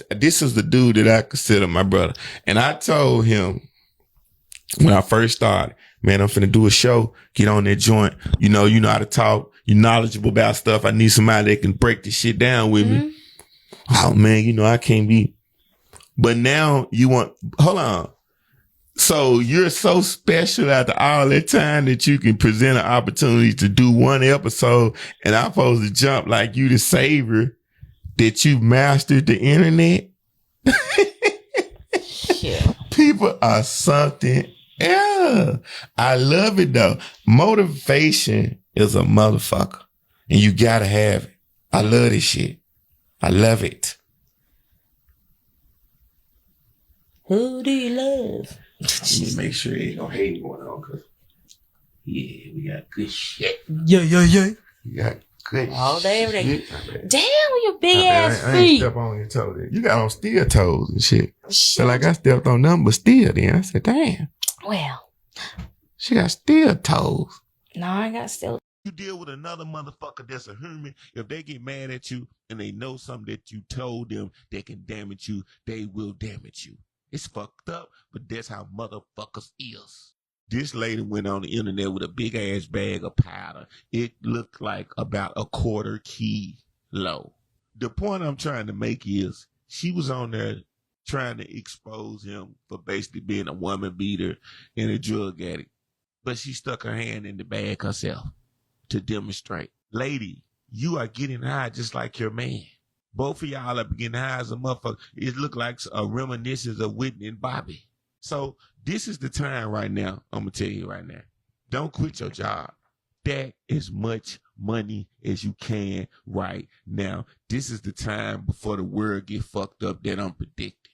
this is the dude that I consider my brother. And I told him when I first started, man, I'm finna do a show. Get on that joint. You know how to talk. You're knowledgeable about stuff. I need somebody that can break this shit down with me. Oh man, I can't be. But now hold on. So you're so special after all that time that you can present an opportunity to do one episode and I'm supposed to jump like you the savior that you mastered the internet. Yeah. People are something else. I love it though. Motivation is a motherfucker and you gotta have it. I love this shit. I love it. Who do you love? Let me make sure they don't hate going on, cause we got good shit. Yeah. We got good all day, every day. Shit. Damn, with your big ass I feet. ain't step on your toes. You got on steel toes and shit. So like I stepped on them, but still then. I said, damn. Well. She got steel toes. No, I ain't got steel. You deal with another motherfucker that's a human. If they get mad at you and they know something that you told them that can damage you, they will damage you. It's fucked up, but that's how motherfuckers is. This lady went on the internet with a big ass bag of powder. It looked like about a quarter kilo. The point I'm trying to make is she was on there trying to expose him for basically being a woman beater and a drug addict. But she stuck her hand in the bag herself to demonstrate. Lady, you are getting high just like your man. Both of y'all are getting high as a motherfucker. It look like a reminiscence of Whitney and Bobby. So this is the time right now. I'm going to tell you right now. Don't quit your job. That as much money as you can right now. This is the time before the world get fucked up that I'm predicting.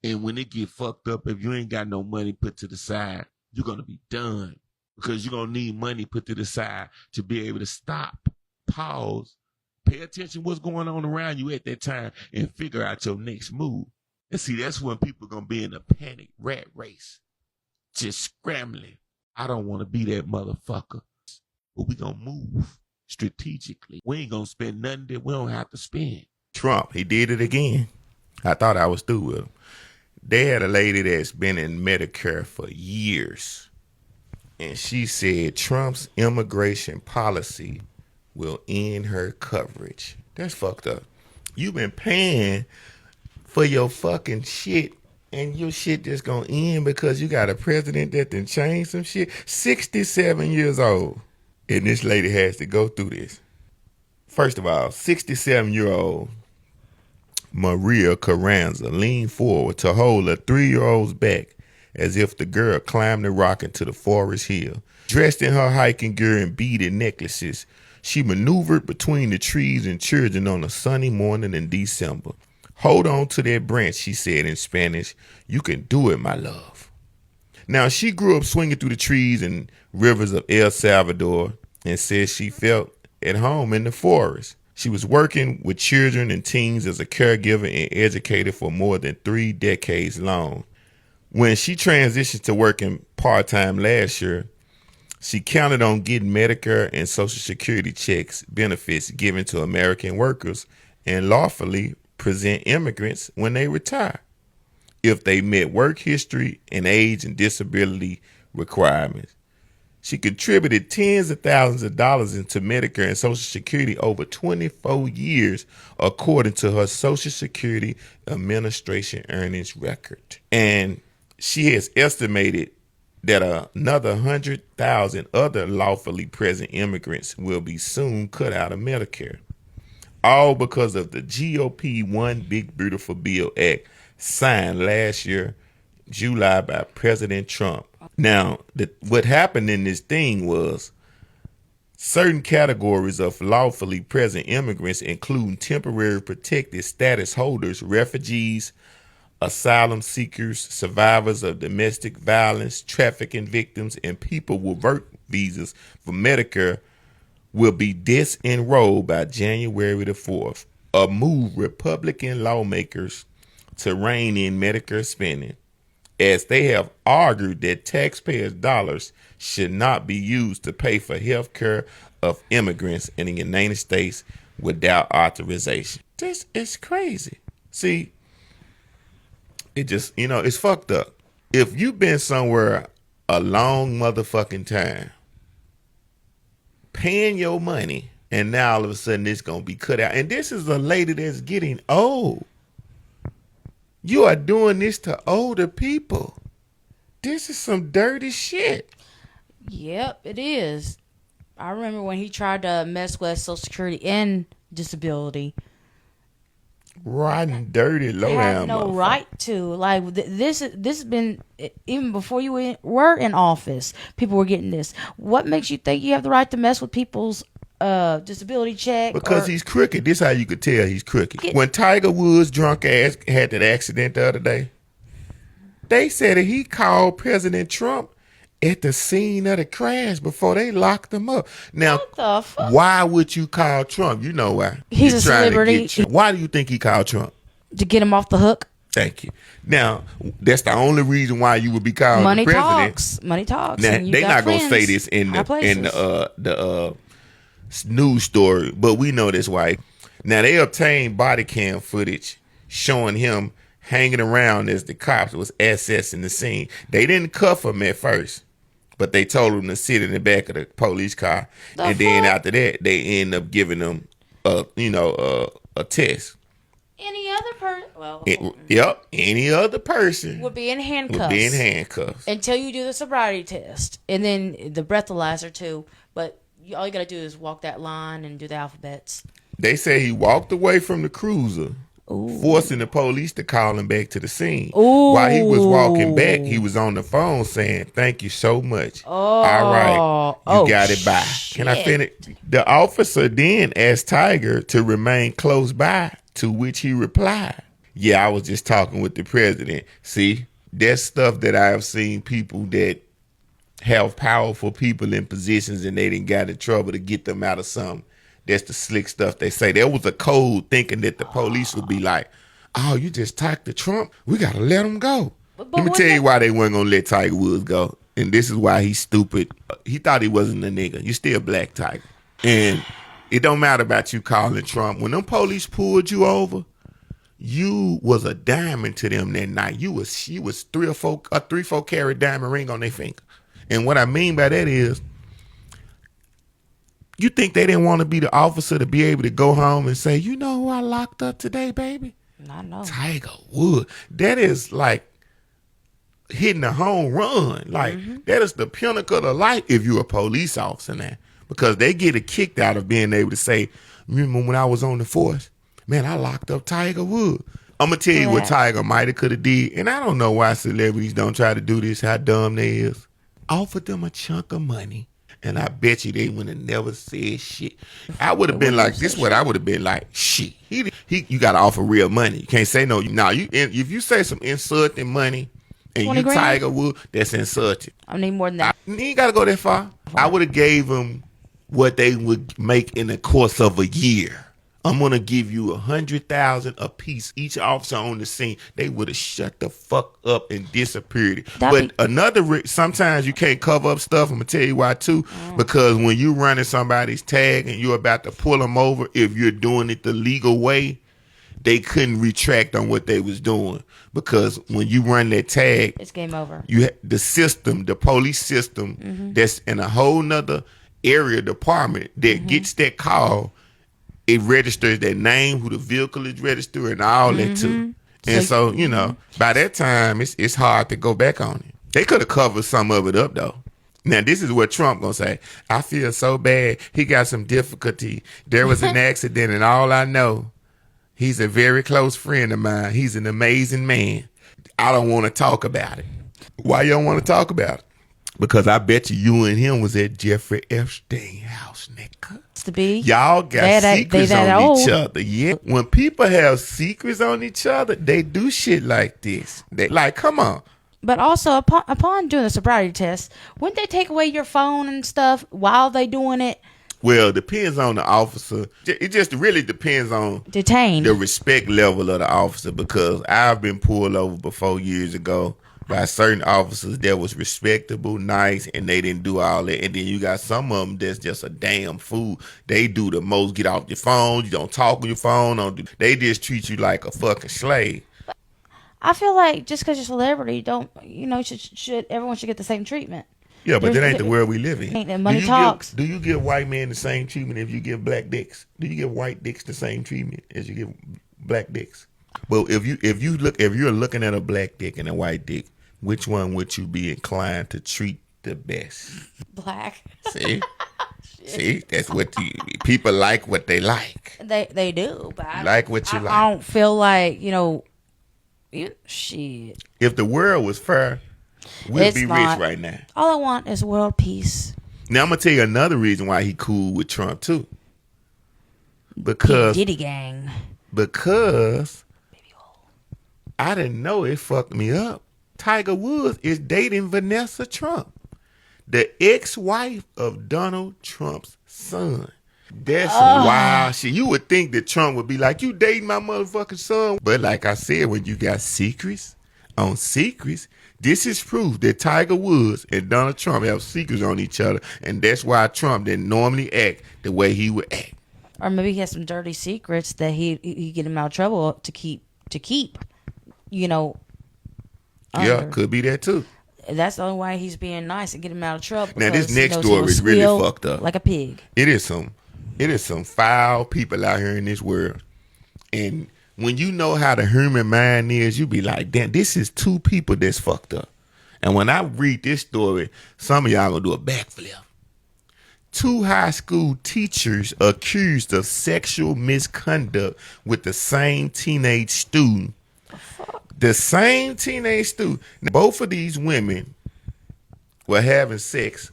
And when it get fucked up, if you ain't got no money put to the side, you're going to be done. Because you're going to need money put to the side to be able to stop, pause, pay attention what's going on around you at that time and figure out your next move. And see, that's when people going to be in a panic rat race, just scrambling. I don't want to be that motherfucker, but we going to move. strategically. We ain't gonna spend nothing that we don't have to spend. Trump, he did it again. I thought I was through with him. They had a lady that's been in Medicare for years, and she said Trump's immigration policy will end her coverage. That's fucked up. You've been paying for your fucking shit, and your shit just gonna end because you got a president that done changed some shit. 67 years old, and this lady has to go through this. First of all, 67-year-old Maria Carranza leaned forward to hold her 3-year-old's back as if the girl climbed the rock into the forest hill. Dressed in her hiking gear and beaded necklaces, she maneuvered between the trees and children on a sunny morning in December. Hold on to that branch, she said in Spanish. You can do it, my love. Now, she grew up swinging through the trees and rivers of El Salvador and says she felt at home in the forest. She was working with children and teens as a caregiver and educator for more than 3 decades long. When she transitioned to working part-time last year, she counted on getting Medicare and Social Security checks benefits given to American workers and lawfully present immigrants when they retire, if they met work history and age and disability requirements. She contributed tens of thousands of dollars into Medicare and Social Security over 24 years, according to her Social Security Administration earnings record. And she has estimated that another 100,000 other lawfully present immigrants will be soon cut out of Medicare. All because of the GOP One Big Beautiful Bill Act signed last year, July, by President Trump. Now, what happened in this thing was certain categories of lawfully present immigrants, including temporary protected status holders, refugees, asylum seekers, survivors of domestic violence, trafficking victims, and people with work visas for Medicare, will be disenrolled by January the 4th, a move Republican lawmakers to rein in Medicare spending, as they have argued that taxpayers' dollars should not be used to pay for health care of immigrants in the United States without authorization. This is crazy. See, it just, it's fucked up. If you've been somewhere a long motherfucking time, paying your money, and now all of a sudden it's going to be cut out. And this is a lady that's getting old. You are doing this to older people. This is some dirty shit. Yep, it is. I remember when he tried to mess with Social Security and disability. Rotten, dirty, low down. Had no right to. Like this has been even before you were in office. People were getting this. What makes you think you have the right to mess with people's disability check? Because he's crooked. This is how you could tell he's crooked. When Tiger Woods' drunk ass had that accident the other day, they said that he called President Trump at the scene of the crash before they locked him up. Now, what the fuck? Why would you call Trump? You know why. He's a celebrity. Why do you think he called Trump? To get him off the hook. Thank you. Now, that's the only reason why you would be calling the president. Money talks. Now, they're not going to say this in the news story, but we know this why. Now, they obtained body cam footage showing him hanging around as the cops was accessing the scene. They didn't cuff him at first, but they told him to sit in the back of the police car. Then after that, they end up giving him a test. Any other person? Any other person would be in handcuffs. Until you do the sobriety test. And then the breathalyzer too. But all you got to do is walk that line and do the alphabets. They say he walked away from the cruiser, forcing the police to call him back to the scene. While he was walking back, he was on the phone saying, "Thank you so much. All right, you got it by." Can I finish? The officer then asked Tiger to remain close by, to which he replied, "Yeah, I was just talking with the president." See, that's stuff that I have seen people that have powerful people in positions and they didn't got in trouble to get them out of something. That's the slick stuff they say. There was a code thinking that the police would be like, "Oh, you just talked to Trump? We got to let him go." Let me tell you why they weren't going to let Tiger Woods go. And this is why he's stupid. He thought he wasn't a nigga. You still black, Tiger. And it don't matter about you calling Trump. When them police pulled you over, you was a diamond to them that night. You was 3-4 carat diamond ring on their finger. And what I mean by that is, you think they didn't want to be the officer to be able to go home and say, you know who I locked up today, baby? I know. Tiger Woods. That is like hitting a home run. Like, that is the pinnacle of life if you're a police officer now. Because they get a kick out of being able to say, remember when I was on the force? Man, I locked up Tiger Woods. I'm going to tell you what Tiger might have could have did. And I don't know why celebrities don't try to do this, how dumb they is. Offered them a chunk of money. And I bet you they would have never said shit. I would have been like, this what I would have been like, shit. You got to offer real money. You can't say no. Now, if you say some insulting money and you grand? Tiger Woods, that's insulting. I need more than that. You ain't got to go that far. I would have gave them what they would make in the course of a year. I'm going to give you $100,000 a piece. Each officer on the scene, they would have shut the fuck up and disappeared. Sometimes you can't cover up stuff. I'm going to tell you why too. Because when you running somebody's tag and you're about to pull them over, if you're doing it the legal way, they couldn't retract on what they was doing. Because when you run that tag, It's game over. The police system that's in a whole nother area department that gets that call, it registers their name, who the vehicle is registered, and all that too. And so, by that time, it's hard to go back on it. They could have covered some of it up, though. Now, this is what Trump gonna say. I feel so bad. He got some difficulty. There was an accident, and all I know, he's a very close friend of mine. He's an amazing man. I don't want to talk about it. Why you don't want to talk about it? Because I bet you and him was at Jeffrey Epstein house, nigga. To be. Y'all got secrets on each other. Yeah. When people have secrets on each other, they do shit like this. Come on. But also, upon doing the sobriety test, wouldn't they take away your phone and stuff while they doing it? Well, it depends on the officer. It just really depends on Detained. the respect level of the officer, because I've been pulled over before years ago by certain officers that was respectable, nice, and they didn't do all that. And then you got some of them that's just a damn fool. They do the most. Get off your phone. You don't talk on your phone. They just treat you like a fucking slave. I feel like just because you're a celebrity, everyone should get the same treatment. Yeah, but that ain't the world we live in. Ain't money talks. Do you give white men the same treatment if you give black dicks? Do you give white dicks the same treatment as you give black dicks? Well, if you're looking at a black dick and a white dick, which one would you be inclined to treat the best? Black. See? See? That's what people like what they like. They do. But like what you like. I don't feel like, shit. If the world was fair, we'd be not. rich right now. All I want is world peace. Now, I'm going to tell you another reason why he cool with Trump, too. Because Diddy gang. Because I didn't know it fucked me up. Tiger Woods is dating Vanessa Trump, the ex-wife of Donald Trump's son. That's wild shit. You would think that Trump would be like, you dating my motherfucking son. But like I said, when you got secrets on secrets, this is proof that Tiger Woods and Donald Trump have secrets on each other. And that's why Trump didn't normally act the way he would act. Or maybe he has some dirty secrets that he get him out of trouble to keep. Yeah, could be that too. That's the only way he's being nice and get him out of trouble. Now this next story is really fucked up. Like a pig. It is some foul people out here in this world. And when you know how the human mind is, you be like, damn, this is two people that's fucked up. And when I read this story, some of y'all gonna do a backflip. 2 high school teachers accused of sexual misconduct with the same teenage student. The same teenage student. Both of these women were having sex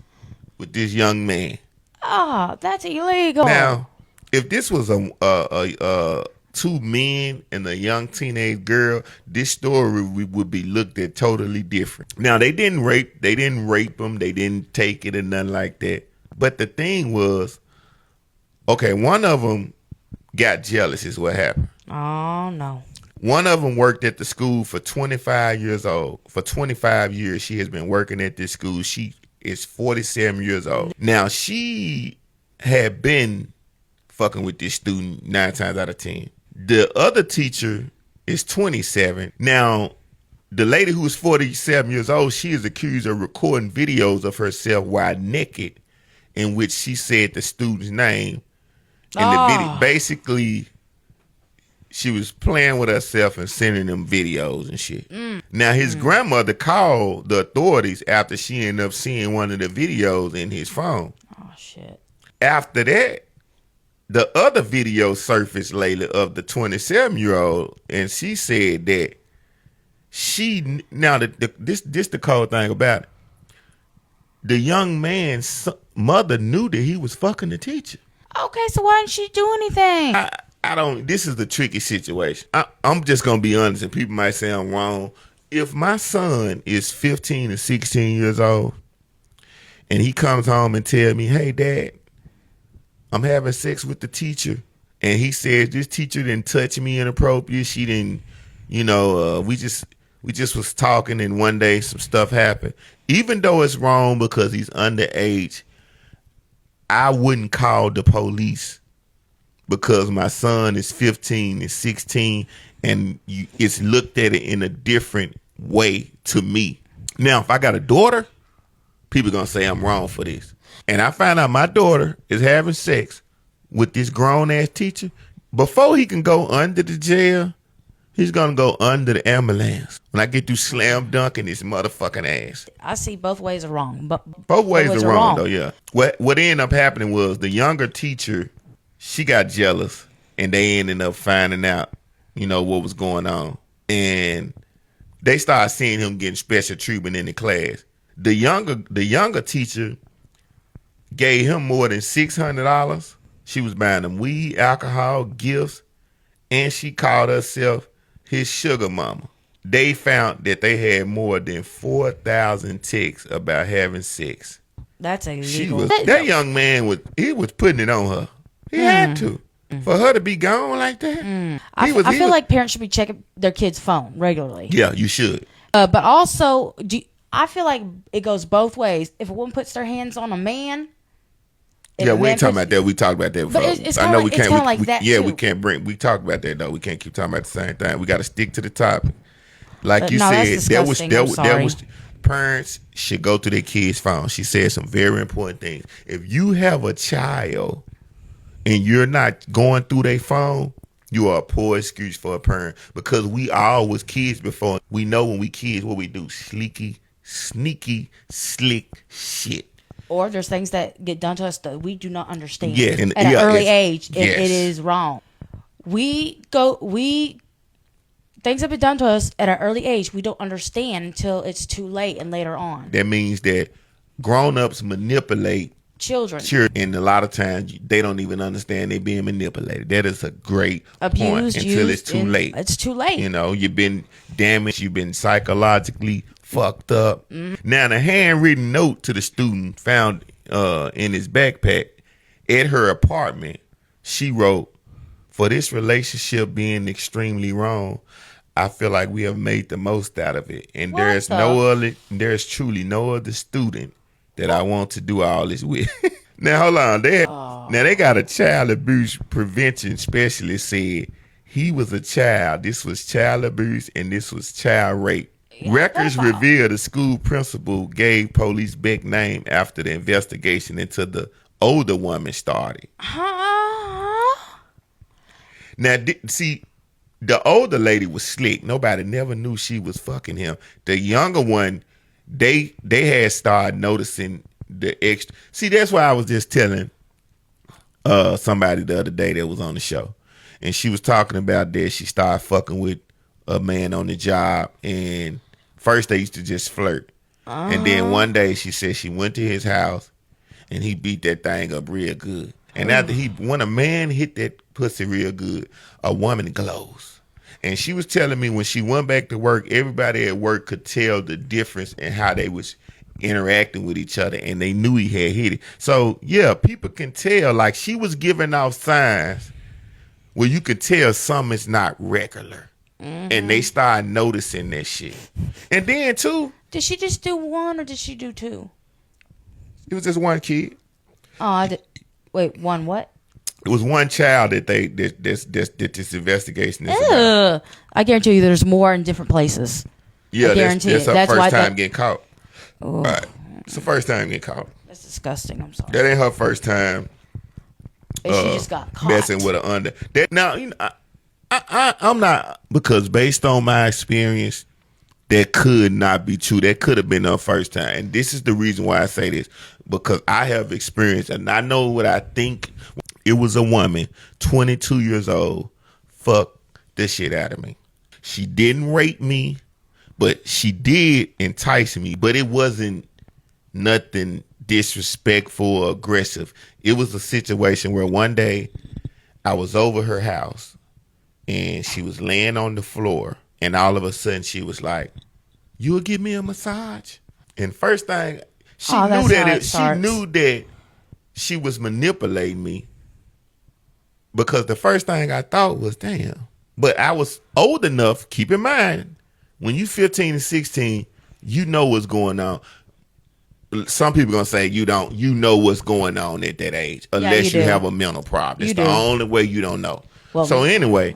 with this young man. Oh, that's illegal. Now, if this was a 2 men and a young teenage girl, this story would be looked at totally different. Now, they didn't rape them. They didn't take it or nothing like that. But the thing was, okay, one of them got jealous is what happened. Oh, no. One of them worked at the school for 25 years old. For 25 years, she has been working at this school. She is 47 years old. Now, she had been fucking with this student 9 times out of 10. The other teacher is 27. Now, the lady who was 47 years old, she is accused of recording videos of herself while naked, in which she said the student's name. And the video, basically, she was playing with herself and sending them videos and shit. Now, his grandmother called the authorities after she ended up seeing one of the videos in his phone. Oh, shit. After that, the other video surfaced later of the 27-year-old, and she said that this the cold thing about it. The young man's mother knew that he was fucking the teacher. Okay, so why didn't she do anything? I don't. This is the tricky situation. I'm just gonna be honest, and people might say I'm wrong. If my son is 15 or 16 years old, and he comes home and tell me, "Hey, Dad, I'm having sex with the teacher," and he says this teacher didn't touch me inappropriate. She didn't, we just was talking, and one day some stuff happened. Even though it's wrong because he's underage, I wouldn't call the police because my son is 15 and 16, and it's looked at it in a different way to me. Now, if I got a daughter, people gonna say I'm wrong for this. And I find out my daughter is having sex with this grown ass teacher. Before he can go under the jail, he's gonna go under the ambulance. When I get through slam dunking his motherfucking ass. I see both ways are wrong. But Both ways are wrong though, yeah. What ended up happening was the younger teacher, she got jealous, and they ended up finding out, what was going on. And they started seeing him getting special treatment in the class. The younger teacher gave him more than $600. She was buying him weed, alcohol, gifts, and she called herself his sugar mama. They found that they had more than 4,000 texts about having sex. That's illegal. That young man was putting it on her. He had to. For her to be gone like that. I feel like parents should be checking their kids' phone regularly. Yeah, you should. But also, I feel like it goes both ways. If a woman puts their hands on a man, yeah, we ain't talking about that. We talked about that before. But it's kind of like that. Yeah, too. we talked about that though. We can't keep talking about the same thing. We got to stick to the topic. Like you no, said, there sorry. was parents should go to their kids' phone. She said some very important things. If you have a child and you're not going through their phone, you are a poor excuse for a parent, because we all was kids before. We know when we kids what we do: sneaky, slick shit. Or there's things that get done to us that we do not understand. Yeah, at an early age, it is wrong. Things have been done to us at an early age we don't understand until it's too late and later on. That means that grown-ups manipulate children, and a lot of times they don't even understand they're being manipulated. That is a great point until it's too late. It's too late. You've been damaged. You've been psychologically fucked up. Now, the handwritten note to the student found in his backpack at her apartment, she wrote, "For this relationship being extremely wrong, I feel like we have made the most out of it, and there's truly no other student that I want to do all this with." Now, hold on. They got a child abuse prevention specialist said he was a child. This was child abuse and this was child rape. Records reveal the school principal gave police Beck's name after the investigation into the older woman started. Now, see, the older lady was slick. Nobody never knew she was fucking him. The younger one, they had started noticing the extra. See, that's why I was just telling somebody the other day that was on the show, and she was talking about that she started fucking with a man on the job, and first they used to just flirt, and then one day she said she went to his house and he beat that thing up real good. And after when a man hit that pussy real good, a woman glows. And she was telling me when she went back to work, everybody at work could tell the difference in how they was interacting with each other, and they knew he had hit it. So yeah, people can tell. Like, she was giving off signs where you could tell something's not regular, and they started noticing that shit. And then too, did she just do one or did she do two? It was just one kid. Oh, Wait, one what? It was one child that this investigation is about. Ugh. I guarantee you, there's more in different places. Yeah, I guarantee that's it. her That's why first time that- getting caught. Oh, All right. It's the first time getting caught. that's disgusting. I'm sorry. That ain't her first time And she just got caught. messing with an under. That now, I'm not, because based on my experience, that could not be true. That could have been her first time. And this is the reason why I say this, because I have experience and I know what I think. It was a woman, 22 years old, fuck the shit out of me. She didn't rape me, but she did entice me. But it wasn't nothing disrespectful or aggressive. It was a situation where one day I was over her house and she was laying on the floor, and all of a sudden she was like, "You'll give me a massage?" And first thing, she knew that she was manipulating me, because the first thing I thought was, damn. But I was old enough, keep in mind, when you 15 and 16, you know what's going on. Some people going to say you don't. You know what's going on at that age, unless you have a mental problem. It's the only way you don't know. Well, so anyway,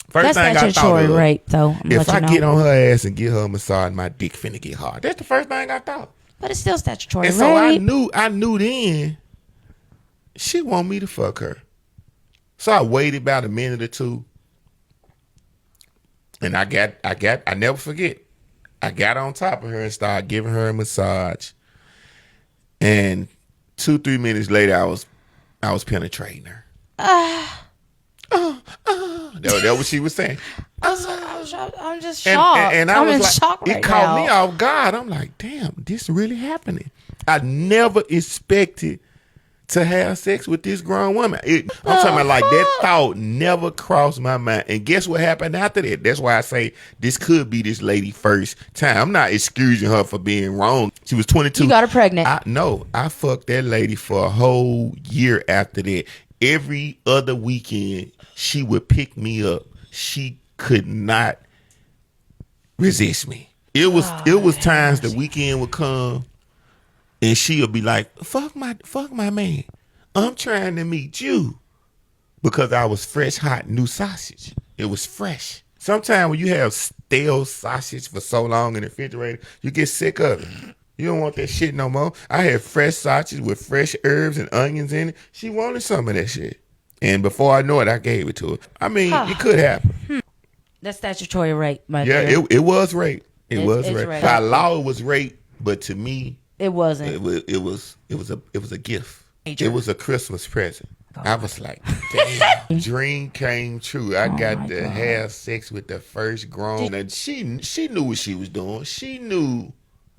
first thing I thought of, rape, though. if I get on her ass and get her a massage, my dick finna get hard. That's the first thing I thought. But it's still statutory And rape. so I knew then she want me to fuck her. So I waited about a minute or two, and I never forget. I got on top of her and started giving her a massage. And 2-3 minutes later, I was penetrating her. That what she was saying. I'm just shocked. And I I'm was in like, shock right it caught now. me off guard. I'm like, damn, this really happening. I never expected to have sex with this grown woman. I'm talking about, like, that thought never crossed my mind. And guess what happened after that? That's why I say this could be this lady first time. I'm not excusing her for being wrong. She was 22. You got her pregnant. I fucked that lady for a whole year after that. Every other weekend, she would pick me up. She could not resist me. It was times the weekend would come, and she'll be like, fuck my man. I'm trying to meet you. Because I was fresh, hot, new sausage. It was fresh. Sometimes when you have stale sausage for so long in the refrigerator, you get sick of it. You don't want that shit no more. I had fresh sausage with fresh herbs and onions in it. She wanted some of that shit. And before I know it, I gave it to her. I mean, it could happen. That's statutory rape, my Yeah, dear. it was rape. It was it's rape. rape. By law, it was rape, but to me, It wasn't. it was a gift. Major. It was a Christmas present. I was like, damn, dream came true. I got to have sex with the first grown. And she knew what she was doing. She knew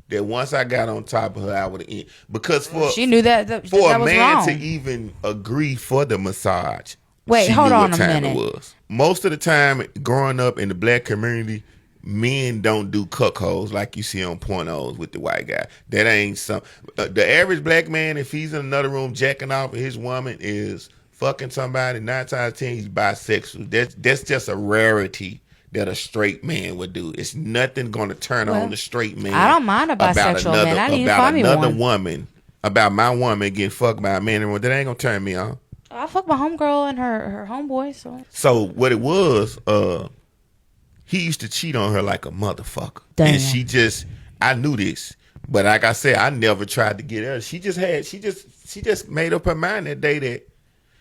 that once I got on top of her, I would have ended. Because She knew that for that a was man wrong. to even agree for the massage, Wait, she hold knew on what a time minute. it was. Most of the time, growing up in the black community, men don't do cuckolds like you see on pornos with the white guy. That ain't some. The average black man, if he's in another room jacking off with his woman, is fucking somebody. 9 times out of 10, he's bisexual. That's just a rarity that a straight man would do. It's nothing going to turn on the straight man. I don't mind a bisexual man. I need to find me another one. woman, about my woman getting fucked by a man. That ain't going to turn me on. I fucked my homegirl and her homeboy. So what it was, he used to cheat on her like a motherfucker. Damn. And I knew this. But like I said, I never tried to get her. She just made up her mind that day that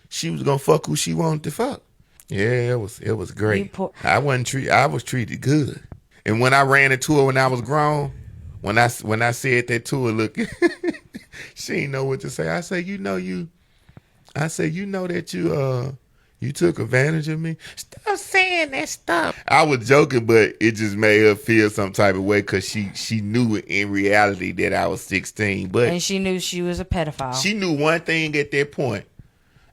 she was gonna fuck who she wanted to fuck. Yeah, it was great. I was treated good. And when I ran into her when I was grown, when I said that to her, look, she didn't know what to say. I said, you know that you took advantage of me. Stop saying that stuff. I was joking, but it just made her feel some type of way because she knew in reality that I was 16. But And she knew she was a pedophile. she knew one thing at that point.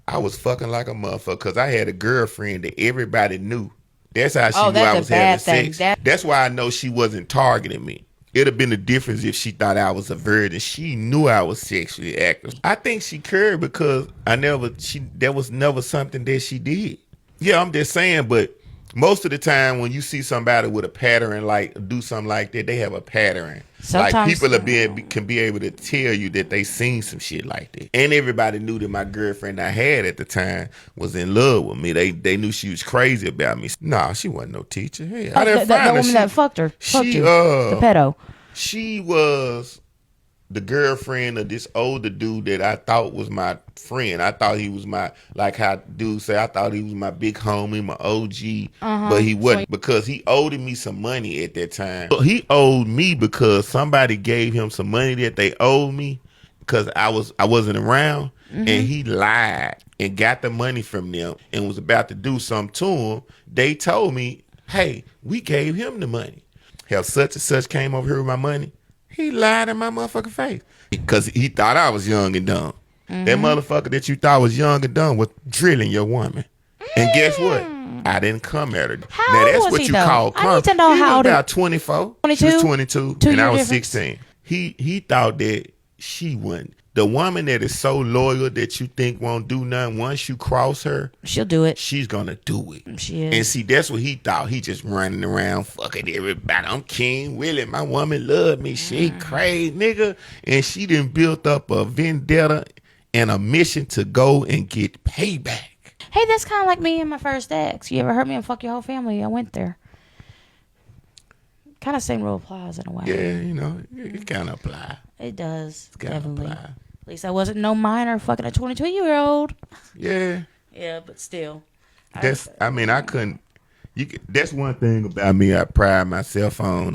I was fucking like a motherfucker because I had a girlfriend that everybody knew. That's how she knew I was having sex. That's why I know she wasn't targeting me. It'd have been a difference if she thought I was a virgin. She knew I was sexually active. I think she cared because that was never something that she did. Yeah, I'm just saying, but Most of the time, when you see somebody with a pattern, like do something like that, they have a pattern. Sometimes- like people can be able to tell you that they seen some shit like that. And everybody knew that my girlfriend I had at the time was in love with me. They knew she was crazy about me. Nah, she wasn't no teacher. Hell, I didn't the find her. woman that fucked her. Fucked She you. The pedo. she was the girlfriend of this older dude that I thought was my friend. I thought he was my, like how dudes say, I thought he was my big homie, my OG, but he wasn't, because he owed me some money at that time. He owed me because somebody gave him some money that they owed me because I wasn't around, and he lied and got the money from them and was about to do something to him. They told me, hey, we gave him the money. Hell, such and such came over here with my money. He lied in my motherfucking face because he thought I was young and dumb. That motherfucker that you thought was young and dumb was drilling your woman. And guess what? I didn't come at her. How now old that's was what he, you though? call I come. need to know He how was old about 24. 22? She was 22, 2 and I year was difference? 16. He thought that she wasn't. The woman that is so loyal that you think won't do nothing, once you cross her, She'll do it. she's gonna do it. She is. And see, that's what he thought. He just running around fucking everybody. I'm King Willie. My woman love me. She crazy, nigga. And she done built up a vendetta and a mission to go and get payback. Hey, that's kind of like me and my first ex. You ever heard me and fuck your whole family? I went there. Kind of same rule applies in a way. Yeah, you know, it kind of apply. It does. Kinda Definitely. apply. At least I wasn't no minor fucking a 22-year-old. Yeah. Yeah, but still. I couldn't. That's one thing about me. I pride myself on.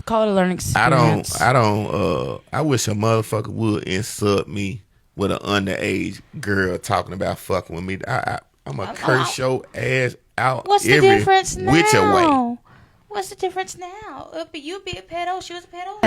Call it a learning experience. I wish a motherfucker would insult me with an underage girl talking about fucking with me. I'm a curse your ass out. What's the every difference now? which way. What's the difference now? You be a pedo. She was a pedo.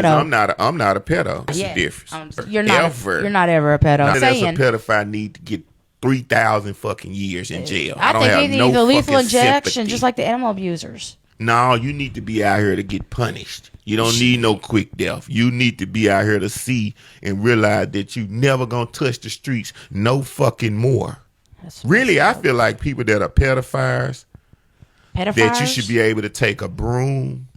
I'm not a pedo. That's Yeah. the difference. You're not. Ever. You're not ever a pedo. Not Saying. as a pedophile need to get 3,000 fucking years in jail. I don't think have you need no the lethal fucking injection, sympathy. just like the animal abusers. No, you need to be out here to get punished. You don't need no quick death. You need to be out here to see and realize that you never gonna touch the streets no fucking more. That's Really, I feel like people that are pedophiles, that you should be able to take a broom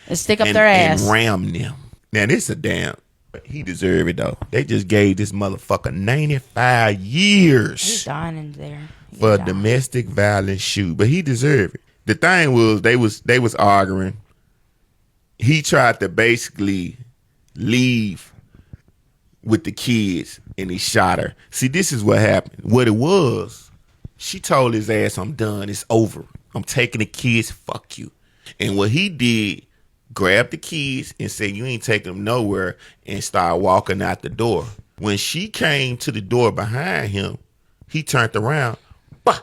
and stick up their ass. and ram them. Now, this a damn. He deserve it, though. They just gave this motherfucker 95 He's years dying in there. He's for a dying. domestic violence shoot. But he deserved it. The thing was, they was arguing. He tried to basically leave with the kids, and he shot her. See, this is what happened. What it was, she told his ass, I'm done. It's over. I'm taking the kids. Fuck you. And what he did, grabbed the kids and said, you ain't taking them nowhere, and started walking out the door. When she came to the door behind him, he turned around, bah,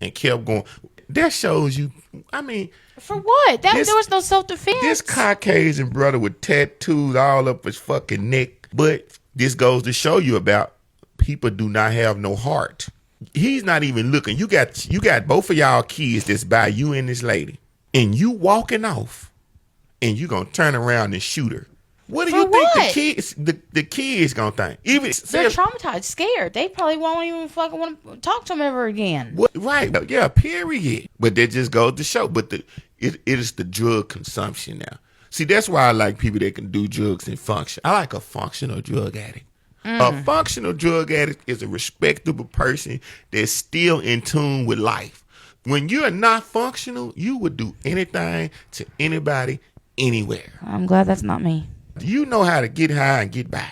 and kept going. That shows you, I mean, For what? There was no self-defense. this Caucasian brother with tattoos all up his fucking neck. But this goes to show you about people do not have no heart. He's not even looking. You got both of y'all kids that's by you and this lady, and you walking off, and you gonna turn around and shoot her. What do For you think what? the kids gonna think? Even They're traumatized, scared. They probably won't even fucking want to talk to him ever again. What, right? Yeah, period. But that just goes to show. But it is the drug consumption now. See, that's why I like people that can do drugs and function. I like a functional drug addict. A functional drug addict is a respectable person that's still in tune with life. When you're not functional, you would do anything to anybody, anywhere. I'm glad that's not me. You know how to get high and get by.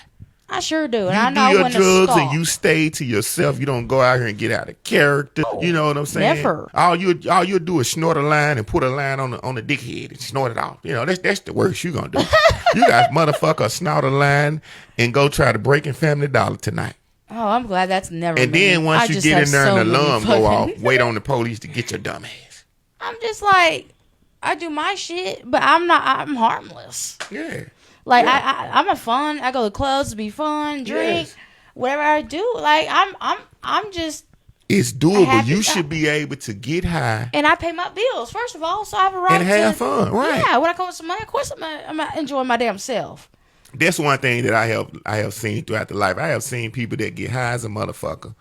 I sure do. And You I know do your when to drugs scoff. and you stay to yourself. You don't go out here and get out of character. You know what I'm saying? Never. All you do is snort a line and put a line on the dickhead and snort it off. You know, that's the worst you gonna do. You got motherfucker snort a line and go try to break in Family Dollar tonight. Oh, I'm glad that's never And me. then once I you just get have in there so and the many alarm go fucking- off, wait on the police to get your dumb ass. I'm just like, I do my shit, but I'm harmless. Yeah. Like I'm a fun. I go to clubs to be fun, drink, Yes. whatever I do. Like I'm just, It's doable. happy You guy. should be able to get high and I pay my bills first of all, so I have a right and have to fun, right? Yeah, when I come with some money, of course I'm gonna enjoy my damn self. That's one thing that I have seen throughout the life. I have seen people that get high as a motherfucker,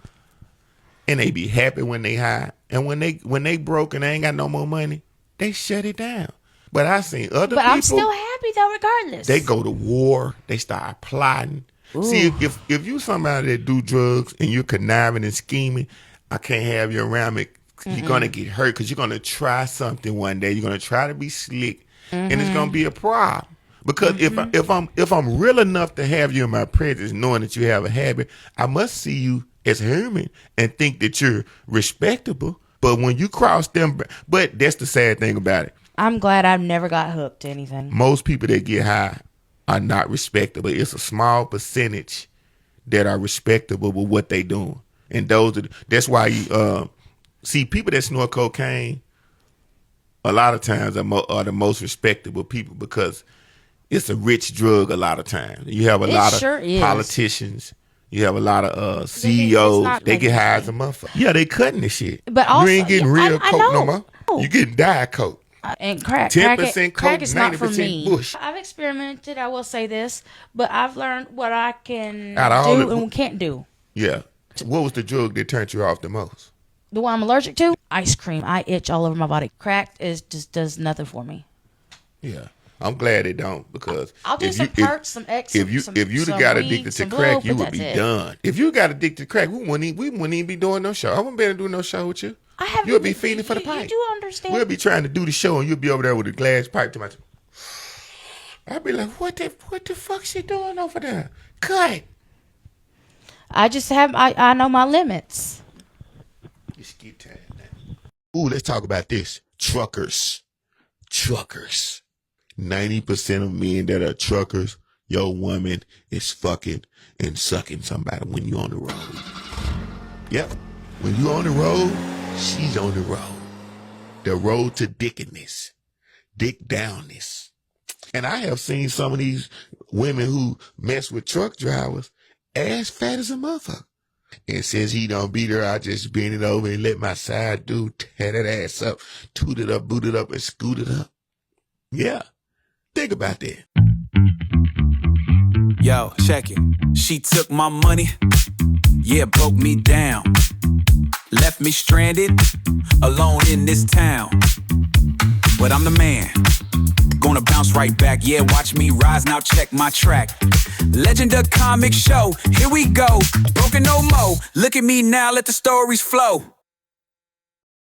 and they be happy when they high, And when they broke and they ain't got no more money, they shut it down. But I seen other people. But I'm still happy though, regardless. They go to war. They start plotting. Ooh. See, if you somebody that do drugs and you're conniving and scheming, I can't have you around me. You're gonna get hurt because you're gonna try something one day. You're gonna try to be slick, and it's gonna be a problem. Because if I'm real enough to have you in my presence, knowing that you have a habit, I must see you as human and think that you're respectable. But when you cross them, but that's the sad thing about it. I'm glad I've never got hooked to anything. Most people that get high are not respectable. It's a small percentage that are respectable with what they doing, and that's why you see people that snort cocaine. A lot of times are the most respectable people because it's a rich drug. A lot of times you have a lot of politicians. You have a lot of CEOs. They get high as a motherfucker. Yeah, they cutting this shit. But also, you ain't getting real coke no more. You getting Diet Coke. And crack. 10% Crack is not for 90% me. bush. I've experimented, I will say this, but I've learned what I can do and can't do. Yeah. What was the drug that turned you off the most? The one I'm allergic to? Ice cream. I itch all over my body. Crack just does nothing for me. Yeah. I'm glad it don't because I'll do some perks, some X. If you got addicted to crack, you would be done. If you got addicted to crack, we wouldn't even be doing no show. I wouldn't be able to do no show with you. You'll be feeding for the pipe. You do understand. We'll be trying to do the show and you'll be over there with a glass pipe to my. I'd be like, what the fuck she doing over there? Cut. I know my limits. You skip time now. Ooh, let's talk about this. Truckers. 90% of men that are truckers, your woman is fucking and sucking somebody when you on the road. Yep. When you on the road, she's on the road. The road to dickiness. Dick downness. And I have seen some of these women who mess with truck drivers ass fat as a motherfucker. And since he don't beat her, I just bend it over and let my side dude tear that ass up, toot it up, boot it up, and scoot it up. Yeah. Think about that. Yo, check it. She took my money, yeah, broke me down. Left me stranded, alone in this town. But I'm the man, gonna bounce right back. Yeah, watch me rise, now check my track. Legend of comic show, here we go. Broken no more, look at me now, let the stories flow.